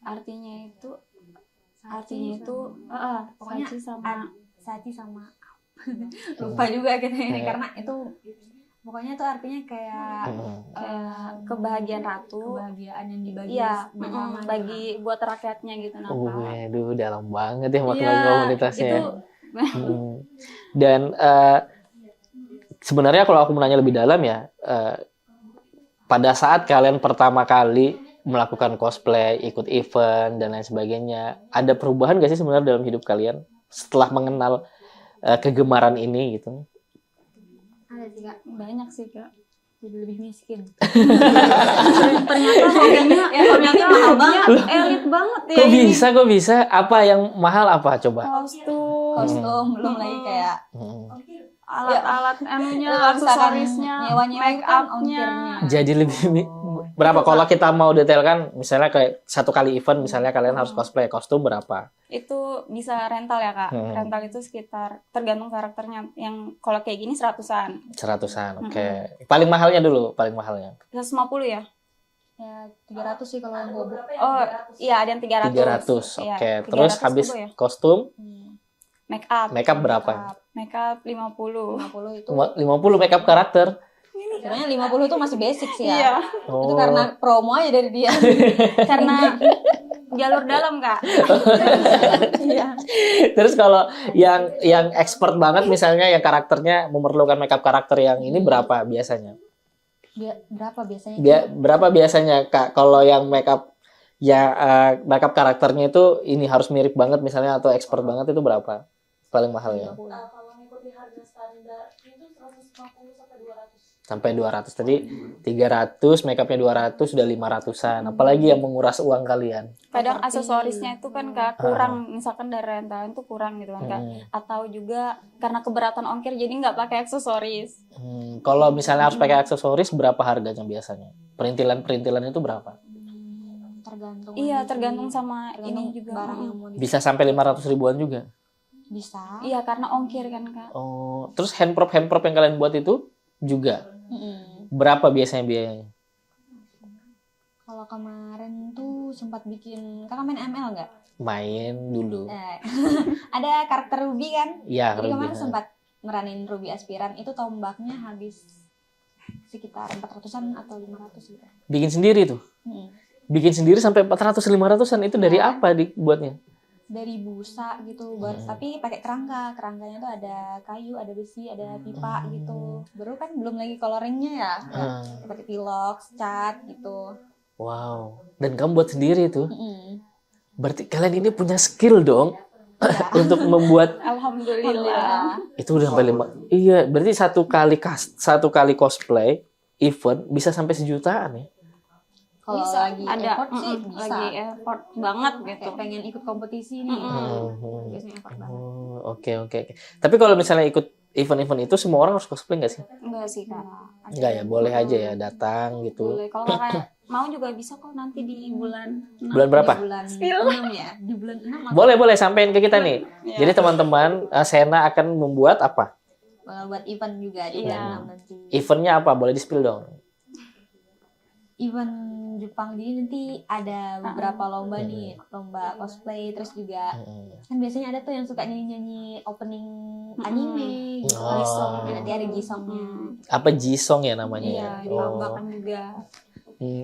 Artinya itu Saci pokoknya saci sama Saci sama lupa juga kita ini karena itu pokoknya itu artinya kayak kebahagiaan ratu. kebahagiaan yang dibagi Iya, bersama bagi buat rakyatnya gitu Natal. Waduh, dalam banget ya makna Iya, komunitasnya. itu Dan sebenarnya kalau aku menanya lebih dalam ya, pada saat kalian pertama kali melakukan cosplay, ikut event dan lain sebagainya, ada perubahan gak sih sebenarnya dalam hidup kalian setelah mengenal kegemaran ini gitu? ada sih Kak, banyak sih Kak. jadi lebih miskin. Ternyata mahal banget. Elit banget ya Kok ini. Kok bisa? Apa yang mahal apa coba? Kostum belum lagi kayak Alat-alat anunya, Kalau misalkan aksesorisnya, nyewa-nyewa make kan up-nya. ongkirnya. Jadi lebih berapa kalau kita mau detailkan, misalnya kayak satu kali event misalnya kalian harus cosplay, kostum berapa? Itu bisa rental ya Kak. Rental itu sekitar tergantung karakternya. Yang kalau kayak gini 100-an. 100-an. Oke. Paling mahalnya dulu, paling mahalnya. 150 ya? Ya 300 sih kalau yang bobo. Oh, iya ada yang 300. 300. Iya, Oke. Terus 300 habis coba ya? kostum, Make up. makeup berapa? Make up 50. 50 itu 50 makeup karakter. sebenarnya 50 itu masih basic sih ya. Iya, Itu karena promo aja dari dia. karena jalur dalam Kak. Iya. Terus kalau yang expert banget misalnya yang karakternya memerlukan makeup karakter yang ini berapa biasanya? Berapa biasanya? Berapa biasanya Kak kalau yang makeup makeup karakternya itu ini harus mirip banget misalnya atau expert banget itu berapa? Paling mahalnya. Kalau ngikutin harga standar itu 150 sampai 200. Sampai 200 tadi 300, makeupnya 200 sudah 500-an. Apalagi yang menguras uang kalian. Kadang aksesorisnya itu kan Kak kurang, misalkan dari rentalan itu kurang gitu kan Kak. Atau juga karena keberatan ongkir jadi nggak pakai aksesoris. Kalau misalnya harus pakai aksesoris berapa harganya biasanya? Perintilan itu berapa? Tergantung. Iya, lagi tergantung sih. sama Tergantung ini juga. barang yang mau Bisa sampai 500 ribuan juga. bisa. Iya, karena ongkir kan Kak. Oh, terus handprop yang kalian buat itu juga berapa biasanya biayanya? Kalau kemarin tuh sempat bikin, kakak main ML nggak? Main dulu. Ada karakter Ruby kan? Iya, Jadi kemarin Ruby. sempat meranin Ruby Aspiran, itu tombaknya habis sekitar 400-an atau 500 gitu. Bikin sendiri tuh. Bikin sendiri sampai 400-500-an itu dari apa dibuatnya? Dari busa gitu, tapi pakai kerangkanya tuh ada kayu, ada besi, ada pipa gitu. Baru kan belum lagi coloringnya ya, pakai pilox, cat gitu. Wow. Dan kamu buat sendiri tuh. Berarti kalian ini punya skill dong untuk membuat. Alhamdulillah. Itu udah sampai 5. Iya, berarti satu kali cosplay event bisa sampai 1 jutaan ya. Kalau Bisa, lagi ada effort sih bisa. lagi effort banget gitu. Kayak pengen ikut kompetisi nih, biasanya effort banget. Oke. Tapi kalau misalnya ikut event-event itu semua orang harus cosplay nggak sih? Enggak sih Kak. Enggak ya, boleh aja ya datang gitu. Boleh. Kalau Kakak mau juga bisa kok nanti di bulan 6. Bulan berapa? Di bulan 6 ya, di bulan 6 Boleh sampein ke kita nih. Iya. Jadi teman-teman, Sena akan membuat apa? bakal buat event juga di bulan 6 nanti. Eventnya apa? Boleh di-spill dong. Event Jepang jadi nanti ada beberapa lomba nih, lomba cosplay, terus juga kan biasanya ada tuh yang suka nyanyi opening anime gitu. Oh. Nanti ada Jisongnya. Apa Jisong ya namanya? Iya, ya? dilombakan juga.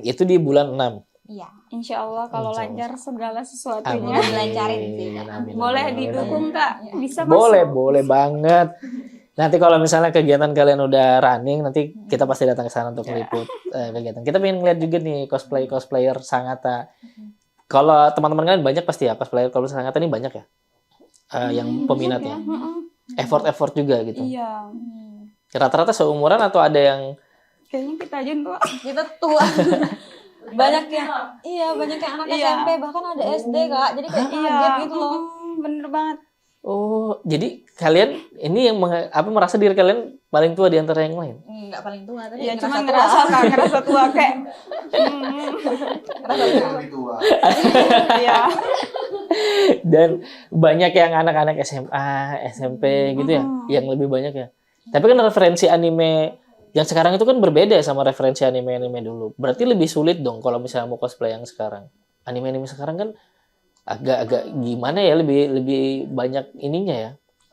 Itu di bulan 6. Iya. Insya Allah kalau Insya Allah. lancar segala Amin. sesuatunya. Dilancarin sih. Amin. Boleh Amin. didukung Kak. Bisa Boleh masuk. banget. Nanti kalau misalnya kegiatan kalian udah running, nanti kita pasti datang ke sana untuk meliput kegiatan. Kita pengen ngeliat juga nih cosplayer Sangatta. Kalau teman-teman kalian banyak pasti ya cosplayer Sangatta ini banyak ya, yang peminatnya. Effort juga gitu. Iya. Rata-rata seumuran atau ada yang Kayaknya kita aja tua. Kita tua. banyak yang anak Iya. SMP, bahkan ada SD Kak. Jadi kayak kaget gitu loh. Bener banget. Oh, jadi kalian ini yang merasa diri kalian paling tua di antara yang lain? Enggak paling tua, tapi Iya, cuma ngerasa ngerasa tua kayak. Lebih tua. Iya. Dan banyak yang anak-anak SMA, SMP gitu ya, yang lebih banyak ya. Tapi kan referensi anime yang sekarang itu kan berbeda sama referensi anime-anime dulu. Berarti lebih sulit dong kalau misalnya mau cosplay yang sekarang. Anime-anime sekarang kan agak-agak gimana ya, lebih banyak ininya ya.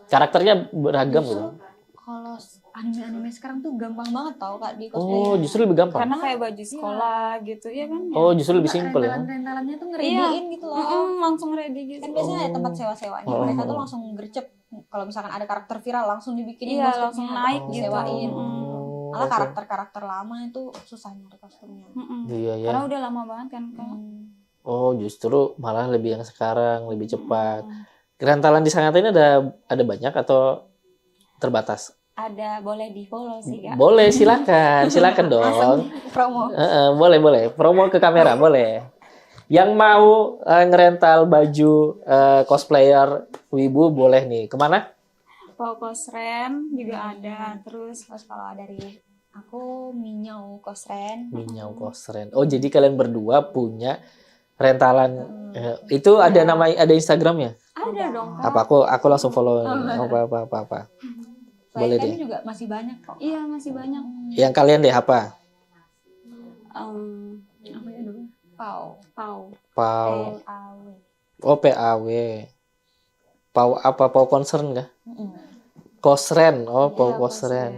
Karakternya beragam gitu. Kalau anime-anime sekarang tuh gampang banget tau Kak di cosplay. Oh, justru lebih gampang. Karena kayak baju sekolah gitu ya kan. Oh, justru lebih simpel ya. Rentalan-rentalannya tuh ngerediin gitu loh. Langsung ready gitu. Kan biasanya ada tempat sewa-sewa nih, mereka tuh langsung gercep. Kalau misalkan ada karakter viral langsung dibikinin Iya, kostumnya, langsung naik gitu. disewain. Malah oke. karakter-karakter lama itu susah nyari kostumnya. Iya ya. Karena udah lama banget kan Kak. Oh, justru malah lebih yang sekarang lebih cepat. Rentalan di Sangatta ini ada banyak atau terbatas? Ada, boleh di follow sih Kak. Boleh, silakan dong. Promo. Boleh. Promo ke kamera, boleh. Yang mau ngerental baju cosplayer Wibu boleh nih. Kemana? Pau Kosren juga ada. Terus Terus kalau dari aku Minyau Kosren. Minyau Kosren. Oh, jadi kalian berdua punya rentalan. Itu ada ada Instagramnya? ada dong Kak. Apa aku langsung follow. Apa. Boleh Selain deh. kami juga masih banyak kok. Iya, masih banyak. Yang kalian deh apa? Apa ya dulu? Pau. Pau. Pau. PAW. Oh, PAW. Pau apa? Pau concern kah? Kosren. Oh, Pau Iya, Kosren.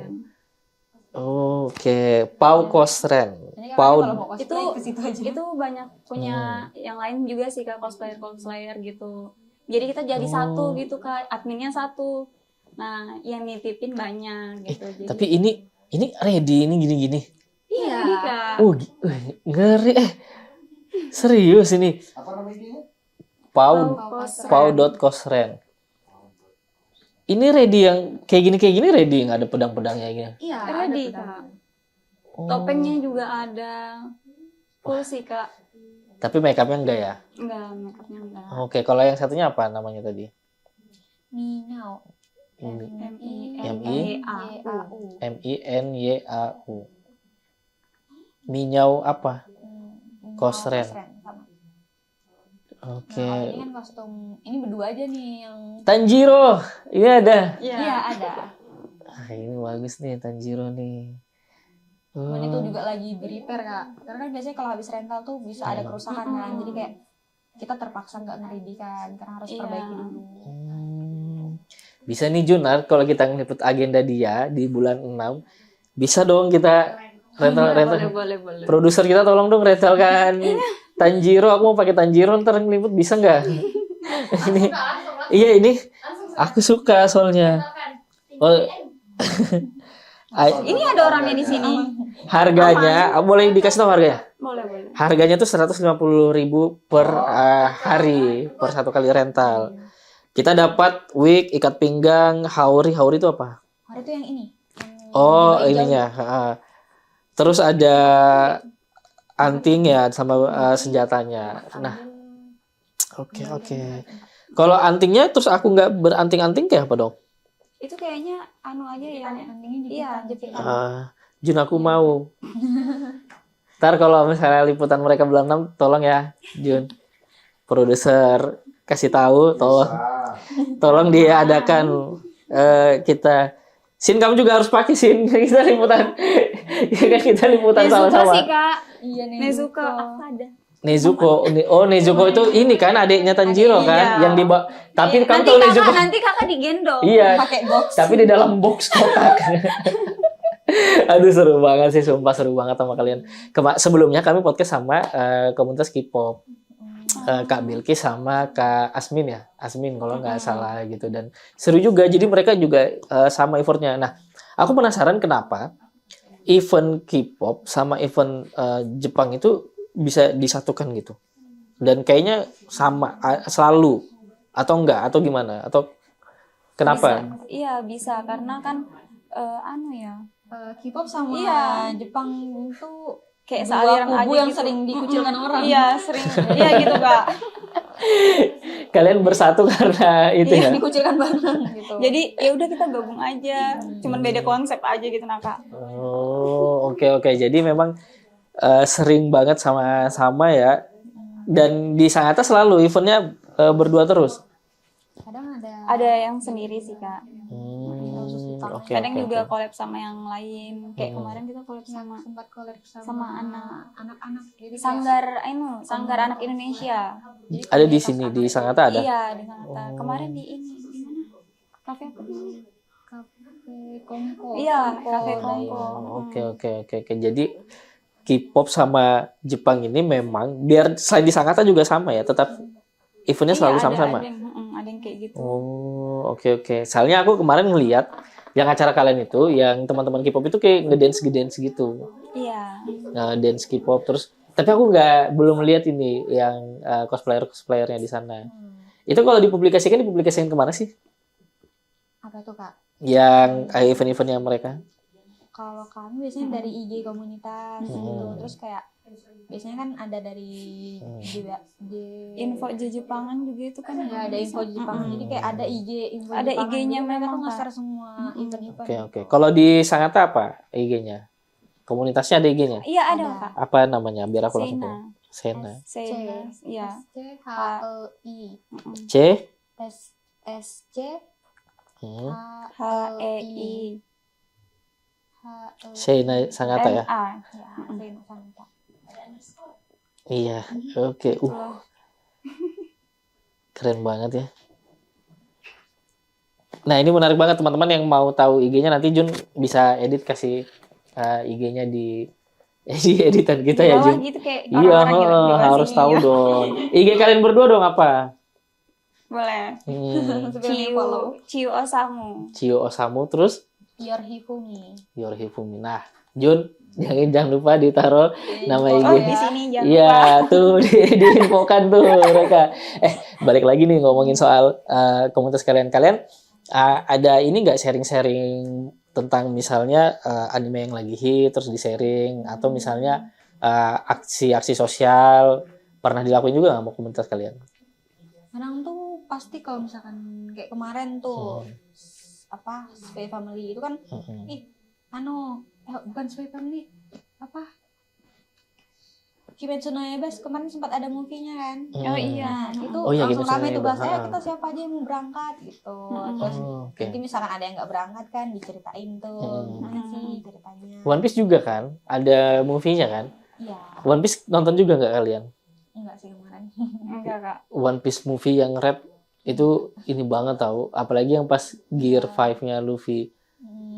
Oh, oke. Pau Kosren. Jadi Pau. kalau mau cosplay Itu- ke situ aja. Itu banyak punya yang lain juga sih Kak, cosplayer gitu. Jadi kita jadi satu gitu Kak, adminnya satu. Nah, yang nitipin banyak gitu. Jadi, Tapi ini ready ini gini-gini. iya, jadi, Kak. Ngeri. Serius ini. Apa nama IG-nya? Pau Kosren. Pau.kosren. Ini ready yang kayak gini ready, nggak ada pedang-pedangnya gini. Iya, Ready ada Kak. pedang. Oh. Topengnya juga ada. Full sih Kak. Tapi makeupnya enggak ya? Enggak, makeupnya enggak. Oke, kalau yang satunya apa namanya tadi? Minyau. M-I-N-Y-A-U. Minyau. Minyau apa? Kosren. Sama. Oke. Nah, ini kan kostum ini berdua aja nih yang Tanjiro, ini ada. iya ada. Ini bagus nih Tanjiro nih. Cuman itu juga lagi di repair Kak. Karena kan biasanya kalau habis rental tuh bisa ada kerusakan kan. Jadi kayak kita terpaksa nggak nge-ready kan karena harus Iya. perbaiki dulu. Bisa nih Junar, kalau kita ngeliput agenda dia di bulan 6, bisa dong kita rental. Boleh. Produser kita tolong dong rentalkan Tanjiro. Aku mau pakai Tanjiro ntar ngeliput, bisa nggak? Ini, iya ini, aku suka soalnya. Oh, Ini ada orangnya di sini. harganya, boleh dikasih tahu harganya? Boleh. Harganya tuh 150.000 per hari, per satu kali rental. Kita dapat wig, ikat pinggang, haori. Haori itu apa? Hari itu yang ini. Oh, yang hijau. ininya. Terus ada anting ya sama senjatanya. Nah, oke. Kalau antingnya terus aku nggak beranting-anting kayak apa dong? Itu kayaknya anu aja ya. Antingnya Iya, jepitan. Jun, aku mau. Ntar kalau misalnya liputan mereka bulan 6, tolong ya, Jun. Produser kasih tahu, tolong diadakan kita. Sin, kamu juga harus pakai Sin. Kita liputan. Kita liputan Nezuko sama-sama. sih Kak. Iya nih. Nezuko. Apa ada? Nezuko. Oh, Nezuko itu ini kan adiknya Tanjiro kan, Iya. yang tapi kamu Nanti tahu Nezuko. nanti kakak digendong. Iya. Pakai box. Tapi di dalam box kotak. Aduh, seru banget sih, sumpah seru banget sama kalian. Sebelumnya kami podcast sama komunitas K-pop. Kak Bilkis sama Kak Asmin ya. Asmin kalau nggak salah gitu, dan seru juga. Jadi mereka juga sama effortnya. Nah, aku penasaran kenapa event K-pop sama event Jepang itu bisa disatukan gitu. Dan kayaknya sama selalu atau enggak atau gimana? Atau kenapa? Iya bisa karena kan anu ya. K-pop sama Iya. Jepang itu Kayak dua sealiran kubu aja yang gitu. sering dikucilkan orang. Iya, sering. Iya gitu, Kak. Kalian bersatu karena itu ya? Dikucilkan bareng gitu. Jadi ya udah kita gabung aja. Cuman beda konsep aja gitu nah, Kak. Oh, oke. Jadi memang sering banget sama-sama ya. Dan di Sangatta selalu eventnya berdua terus. kadang ada Ada yang sendiri sih, Kak. utamanya. oke, Kadang oke, juga oke. collab sama yang lain. Kayak Hmm. kemarin kita collab sama sempat collab sama anak-anak jadi kayak Sanggar Anak Indonesia. jadi Ada di komunitas sini anak di itu. Sangatta ada. Iya, di Sangatta. Oh. Kemarin di mana? Kafe apa? Kafe Kongko. Iya, Kafe Dayo. Kongko. Oke, oke, oke, oke. Jadi K-pop sama Jepang ini memang biar selain di Sangatta juga sama ya, tetap eventnya selalu Iya, sama-sama. ada yang kayak gitu. Oh, oke, oke. Soalnya aku kemarin ngeliat yang acara kalian itu, yang teman-teman K-pop itu kayak ngedance gitu. Iya. Dance K-pop terus. Tapi aku belum lihat ini yang cosplayernya di sana. Itu kalau dipublikasikan kemana sih? Apa tuh Kak? Yang event-eventnya mereka? Kalau kami biasanya dari IG komunitas gitu. Terus kayak biasanya kan ada dari Info Jepangan juga itu kan ya ada info Jepang. Jadi kayak ada IG info Ada Jepangan. IG-nya Jadi mereka memang, tuh Kak. nge-share semua event-event. Oke, oke. Kalau di Sangatta apa IG-nya? Komunitasnya ada IG-nya? Iya ada, Ada. Kak. Apa namanya? Biar aku langsung tahu. Sena. Sena. Sena. Iya. SCHEI C. SC Hmm. HEI. Sena Sangatta ya? NA. Ya, Sangatta. Iya. Oke. Keren banget ya. Nah, ini menarik banget teman-teman yang mau tahu IG-nya nanti Jun bisa edit kasih IG-nya di editan kita ya, Bawah Jun. gitu kayak Iya, orang-orang di luar harus sini. tahu dong. IG kalian berdua dong apa? Boleh. Sebenarnya follow Ciu Osamu. Cio Osamu terus Your Hifumi. Your Hifumi. Nah, Jun, jangan lupa ditaruh nama Oh, Oh, IG. di sini jangan Iya, lupa. tuh diinfokan tuh mereka. Balik lagi nih ngomongin soal komunitas kalian. Ada ini nggak sharing-sharing tentang misalnya anime yang lagi hit terus di-sharing atau misalnya aksi-aksi sosial pernah dilakuin juga nggak mau komunitas kalian? Kadang tuh pasti kalau misalkan kayak kemarin tuh apa Spy Family itu kan bukan Spy Family apa Kimetsu no Yaiba kemarin sempat ada movie-nya kan. Oh iya. Nah, itu Oh iya, langsung Kimetsu no rame tuh Yaiba. bahas kita siapa aja yang mau berangkat gitu. Terus Oke. nanti misalkan ada yang nggak berangkat kan diceritain tuh gimana sih ceritanya. One Piece juga kan? Ada movie-nya kan? Iya, One Piece nonton juga nggak kalian? enggak sih kemarin. Enggak, Kak. One Piece movie yang Red itu ini banget tahu, apalagi yang pas Gear 5-nya Luffy.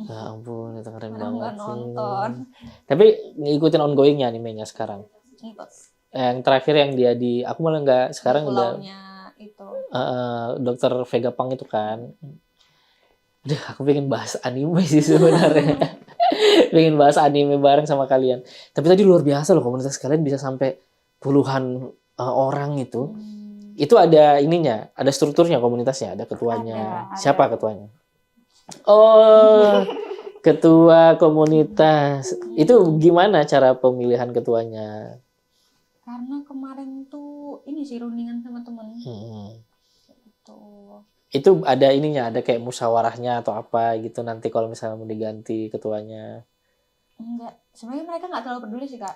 Ya ampun, itu keren Kadang banget nggak sih. nonton. Tapi ngikutin ongoingnya animenya sekarang. Ngikut. Yang terakhir yang dia aku malah nggak sekarang udah Pulaunya itu. Dokter Vega Pang itu kan. Udah, aku pengen bahas anime sih sebenarnya. Pengen bahas anime bareng sama kalian. Tapi tadi luar biasa loh komunitas kalian bisa sampai puluhan orang itu. Itu ada ininya, ada strukturnya komunitasnya, ada ketuanya. Ada. Siapa ketuanya? Oh, ketua komunitas. Itu gimana cara pemilihan ketuanya? Karena kemarin tuh ini sih rundingan sama temen. Gitu. Itu ada ininya, ada kayak musyawarahnya atau apa gitu nanti kalau misalnya mau diganti ketuanya. Enggak, sebenarnya mereka nggak terlalu peduli sih Kak.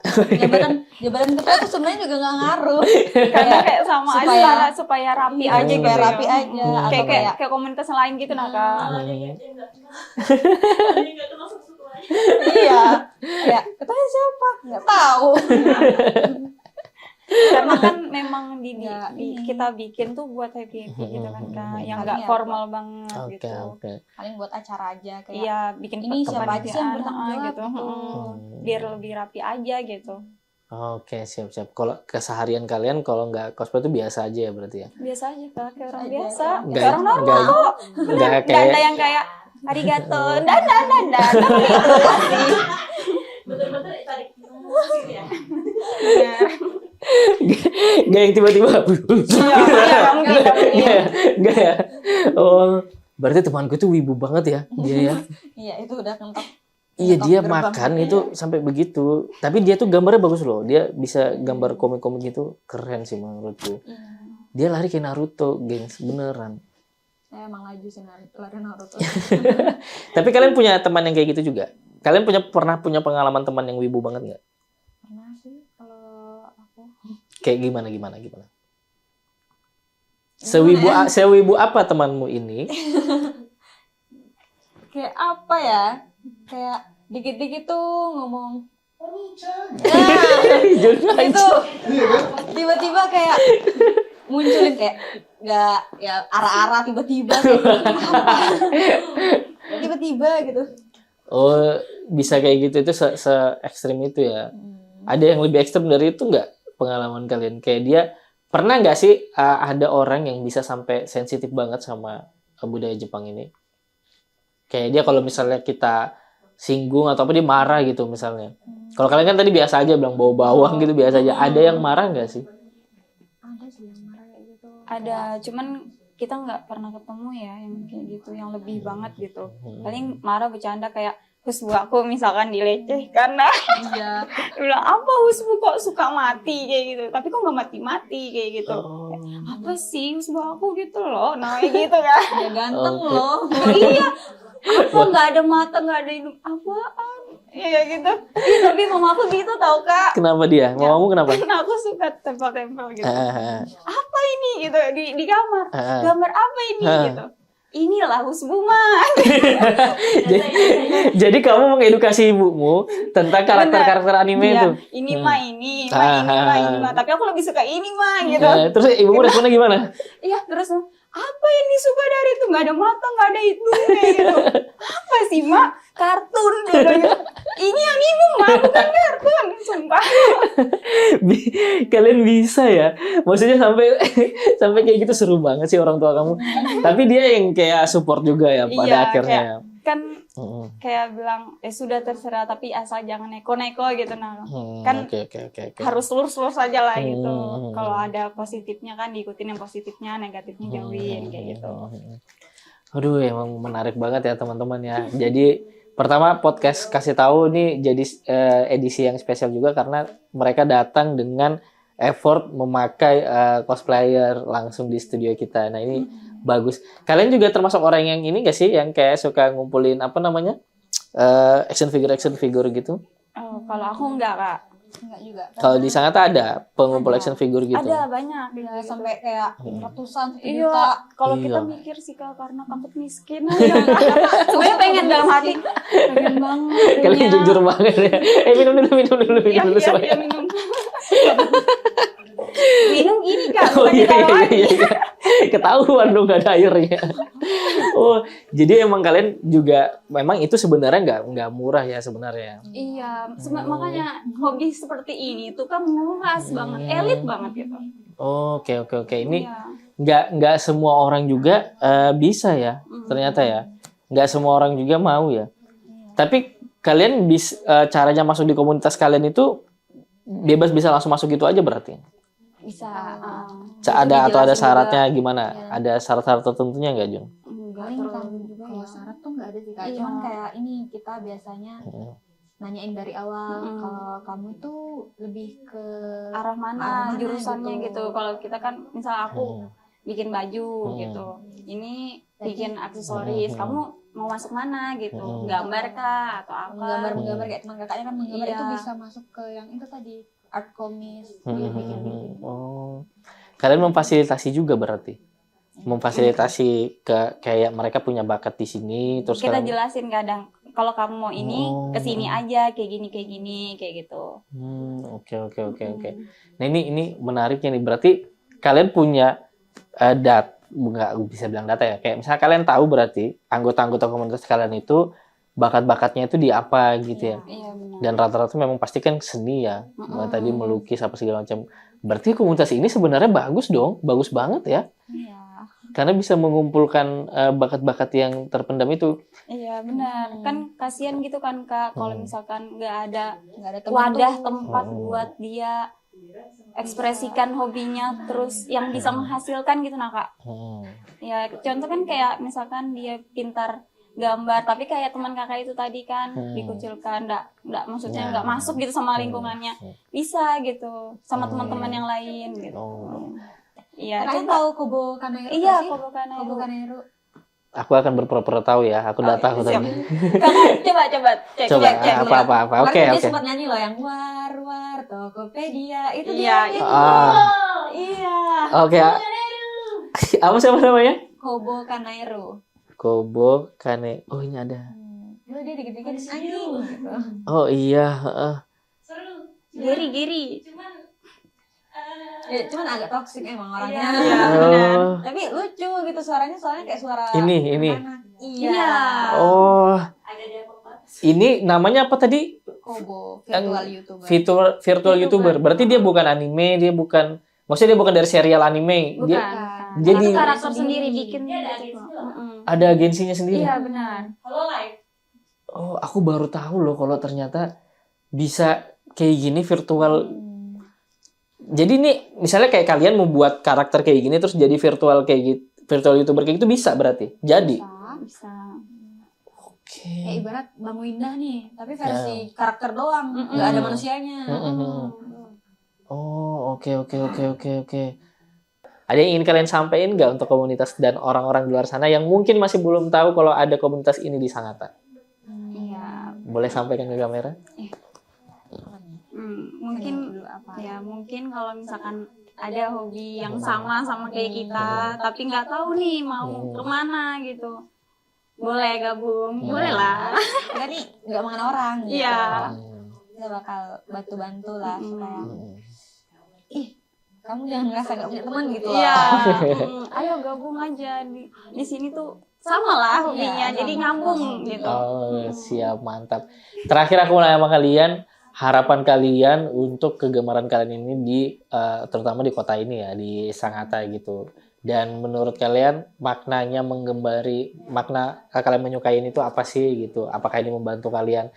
Jabatan ketua tuh sebenarnya juga nggak ngaruh. Karena kayak sama supaya- aja supaya rapi Iya, aja supaya gitu. rapi aja. Atau Kayak kayak kayak komunitas lain gitu nah, Kak. Ada yang nggak termasuk semuanya. iya, kayak ketuanya siapa? Nggak tahu. Karena kan memang Nggak, ini. kita bikin tuh buat happy gitu kan, Kak. Yang Paling nggak ya, formal banget Oke, gitu. oke. Paling buat acara aja kayak. Iya, bikin Ini siapa aja sih yang kepanitiaan, bertanggung jawab gitu. gitu. Biar lebih rapi aja gitu. Oke, siap-siap. Kalau keseharian kalian kalau nggak cosplay itu biasa aja ya berarti ya? Biasa aja, Kak, kayak orang Aja. biasa. Nggak- Kayak orang normal nggak- kok. Nggak Nggak kayak ada yang kayak arigato, dan gitu sih. Betul-betul tarik gitu ya. nggak yang tiba-tiba. Iya. Nggak ya. Oh, berarti temanku tuh wibu banget ya dia ya. Iya, itu udah kentok. Iya, Kentok dia gerbang. makan itu sampai begitu. Tapi dia tuh gambarnya bagus loh. Dia bisa gambar komik-komik gitu, keren sih menurutku. Iya. Dia lari kayak Naruto, gengs, beneran. Saya emang laju sih lari Naruto. Tapi kalian punya teman yang kayak gitu juga? Kalian pernah punya pengalaman teman yang wibu banget nggak? Pernah sih kalau aku. Kayak gimana? Sewibu apa temanmu ini? kayak apa ya? Kayak dikit-dikit tuh ngomong. Jujur aja. Itu Iya kan? tiba-tiba kayak munculin kayak nggak ya arah-arah tiba-tiba kayak tiba-tiba gitu. Oh, bisa kayak gitu, itu se ekstrim itu ya. Ada yang lebih ekstrim dari itu nggak pengalaman kalian? Kayak dia pernah nggak sih ada orang yang bisa sampai sensitif banget sama budaya Jepang ini? Kayak dia kalau misalnya kita singgung atau apa dia marah gitu misalnya. Kalau kalian kan tadi biasa aja bilang bawa bawang gitu biasa aja. Ada yang marah nggak sih? Ada sih yang marah kayak gitu. Ada, cuman kita nggak pernah ketemu ya yang kayak gitu, yang lebih banget gitu. Paling marah bercanda kayak husbu aku misalkan dilecehkan, nah Iya. bilang apa husbu kok suka mati kayak gitu, tapi kok nggak mati-mati kayak gitu. Oh. Apa sih husbu aku gitu loh, nah kayak gitu kan. Ya ganteng Oke. loh. Iya, apa nggak ada mata nggak ada hidung apaan, ya kayak gitu. Ih, tapi mama aku gitu tau kak. Kenapa dia? Mamamu kenapa? Nah, aku suka tempel-tempel gitu. Ah, Apa ini gitu di kamar? ah. Gambar apa ini Ah. gitu? Inilah husbu mah. Jadi kamu mengedukasi ibumu tentang karakter-karakter anime Iya, itu. ini mah ini mah. Tapi aku lebih suka ini mah gitu. Terus ibumu responnya gimana? Iya, terus apa yang disuka dari itu? Nggak ada mata, nggak ada hidung kayak gitu. Apa sih mak? Kartun gitu. Ini yang ibu mah bukan kartun, sumpah. Kalian bisa ya? Maksudnya sampai sampai kayak gitu, seru banget sih orang tua kamu. Tapi dia yang kayak support juga ya pada Iya, akhirnya. Kan Mm-mm. kayak bilang sudah terserah tapi asal jangan neko-neko gitu nah. Kan Oke. harus lurus-lurus aja lah gitu. Hmm. Kalau ada positifnya kan diikutin yang positifnya, negatifnya jauhin kayak gitu. Aduh, emang menarik banget ya teman-teman ya. Jadi pertama podcast kasih tahu ini jadi edisi yang spesial juga karena mereka datang dengan effort memakai cosplayer langsung di studio kita. Nah ini bagus. Kalian juga termasuk orang yang ini gak sih yang kayak suka ngumpulin apa namanya action figure gitu? Oh, kalau aku enggak kak. Enggak juga. Kalau di sana tuh ada pengumpul action figure gitu. Ada banyak. Ya, sampai kayak ratusan, 1 Iya, juta. kalau Iya. kita mikir sih kak karena takut miskin. Sebenarnya pengen dalam hati, pengen banget. Kalian punya. jujur banget ya. Minum dulu Iya, semuanya. minum. Minum ini kak, Oh bukan iya, ditaruh lagi. iya. Ketahuan dong gak ada airnya. Oh, jadi emang kalian juga memang itu sebenarnya nggak murah ya sebenarnya. Iya, makanya hobi seperti ini tuh kan luas banget, elit banget gitu. Oke. Ini Iya. nggak semua orang juga bisa ya ternyata ya. Nggak semua orang juga mau ya. Tapi kalian bisa caranya masuk di komunitas kalian itu bebas bisa langsung masuk gitu aja berarti. Bisa. Ada atau ada dijelasin syaratnya juga. gimana? Iya. Ada syarat-syarat tertentunya nggak Jun? Enggak Paling terlalu kan juga kalau ya. syarat tuh nggak ada sih kak. Iya. Cuman kayak ini kita biasanya nanyain dari awal kalau kamu tuh lebih ke Arah Arah mana mana jurusannya gitu. gitu. Kalau kita kan misal aku bikin baju gitu. Ini bikin aksesoris. Kamu mau masuk mana gitu? Gambar kah atau apa? menggambar kayak teman kakaknya kan menggambar Iya. itu bisa masuk ke yang itu tadi art komis bikin. Oh, kalian memfasilitasi juga berarti, memfasilitasi ke kayak mereka punya bakat di sini terus Kita kalian. jelasin kadang kalau kamu mau ini Oh. kesini aja kayak gini kayak gitu. Oke. Nah ini menariknya nih. Berarti kalian punya nggak bisa bilang data ya. Kayak misalnya kalian tahu berarti anggota-anggota komunitas kalian itu bakat-bakatnya itu di apa gitu ya. Iya benar. Dan rata-rata memang pasti kan seni ya. Tadi melukis apa segala macam. Berarti komunitas ini sebenarnya bagus dong, bagus banget ya. Iya. Karena bisa mengumpulkan bakat-bakat yang terpendam itu. Iya benar. Kan kasihan gitu kan kak kalau misalkan nggak ada Nggak ada teman wadah tuh. tempat buat dia ekspresikan hobinya terus yang bisa menghasilkan gitu nah kak. Ya contoh kan kayak misalkan dia pintar gambar tapi kayak teman kakak itu tadi kan dikucilkan nggak maksudnya nggak masuk gitu sama lingkungannya, bisa gitu sama teman-teman yang lain gitu. Iya Kalian coba. tahu Kobo Kanero Iya sih? Kobo Kanero. Kobo Kanero. Aku akan berpura-pura tahu ya. Aku udah tahu Siap. tadi. Kakak coba cek Coba cek. apa. Kemarin Oke. dia sempat nyanyi loh yang war Tokopedia itu Iya, dia. itu. Iya. Oke. Apa siapa namanya? Kobo Kanero. Kobo Kane. Oh ini ada. Lu dia dikit-dikit anjing gitu. Oh iya. Seru. Giri. Cuman Ya, cuman agak toksik emang orangnya. Iya, Oh. Tapi lucu gitu suaranya, soalnya kayak suara Ini. anak. Iya. Oh, ada Depok banget. ini namanya apa tadi? Kobo, Yang virtual YouTuber. Virtual YouTuber. Berarti dia bukan anime, maksudnya dia bukan dari serial anime. Bukan. Dia Bukan. Jadi- Itu karakter sendiri bikin Dia ada gitu. agensi loh. Mm-mm. ada agensinya sendiri. Iya benar. Halo live. Oh, aku baru tahu loh kalau ternyata bisa kayak gini virtual. Jadi nih, misalnya kayak kalian membuat karakter kayak gini terus jadi virtual kayak gitu, virtual YouTuber kayak gitu bisa berarti. Jadi. Bisa. Oke. Kayak ibarat Bang Windah nih, tapi versi karakter doang, nggak ada manusianya. Oh, oke. Ada yang ingin kalian sampaikan nggak untuk komunitas dan orang-orang di luar sana yang mungkin masih belum tahu kalau ada komunitas ini di Sangatta? Iya. Boleh sampaikan ke kamera? Mungkin ya mungkin kalau misalkan ada hobi yang sama kayak kita, tapi nggak tahu nih mau kemana gitu, boleh gabung, boleh lah. Kita nih nggak mengenal orang. Gitu. Iya. Kita bakal bantu-bantu lah supaya Hmm. kamu jangan ngerasa nggak punya teman gitu loh. Iya. Ayo gabung aja di sini tuh sama lah hobinya, Iya, jadi sama. nyambung gitu. Oh, siap, mantap. Terakhir aku mau nanya sama kalian, harapan kalian untuk kegemaran kalian ini di terutama di kota ini ya, di Sangatta gitu. Dan menurut kalian maknanya makna kalian menyukai ini tuh apa sih gitu? Apakah ini membantu kalian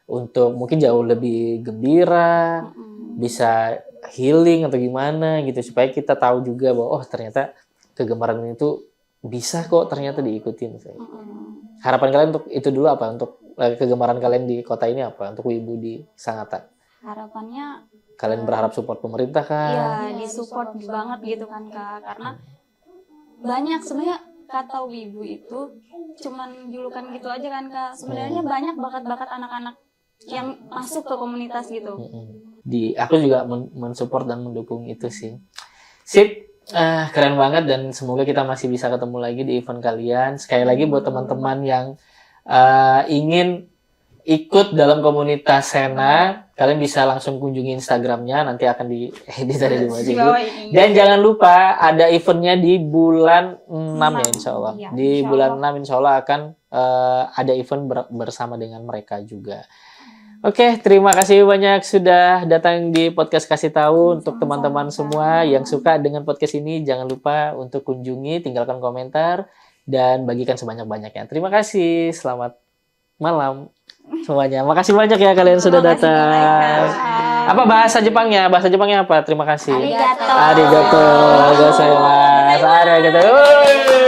untuk mungkin jauh lebih gembira, bisa healing atau gimana gitu supaya kita tahu juga bahwa oh ternyata kegemaran ini tuh bisa kok ternyata diikutin. Harapan kalian untuk itu dulu apa? Untuk kegemaran kalian di kota ini apa? Untuk wibu di Sangatta. Harapannya Kalian berharap support pemerintah kan? ya disupport banget gitu kan Kak, karena banyak sebenarnya kata wibu itu cuman julukan gitu aja kan Kak. Sebenarnya banyak bakat-bakat anak-anak yang masuk ke komunitas gitu. Aku juga mensupport dan mendukung itu sih. Sip, keren banget dan semoga kita masih bisa ketemu lagi di event kalian. Sekali lagi buat teman-teman yang ingin ikut dalam komunitas Sena, kalian bisa langsung kunjungi Instagramnya, nanti akan diedit ada di bawah Di sini. bawah ini. Dan jangan lupa ada eventnya di bulan 6 ya insya Allah. Iya, Di insya bulan 6 insya Allah akan ada event bersama dengan mereka juga. Oke, terima kasih banyak sudah datang di podcast Kasih Tahu. Untuk teman-teman semua yang suka dengan podcast ini, jangan lupa untuk kunjungi, tinggalkan komentar, dan bagikan sebanyak-banyaknya. Terima kasih, selamat malam semuanya. Makasih banyak ya kalian sudah datang. Apa bahasa Jepangnya? Bahasa Jepangnya apa? Terima kasih. Arigato. Arigato gozaimasu. Arigato.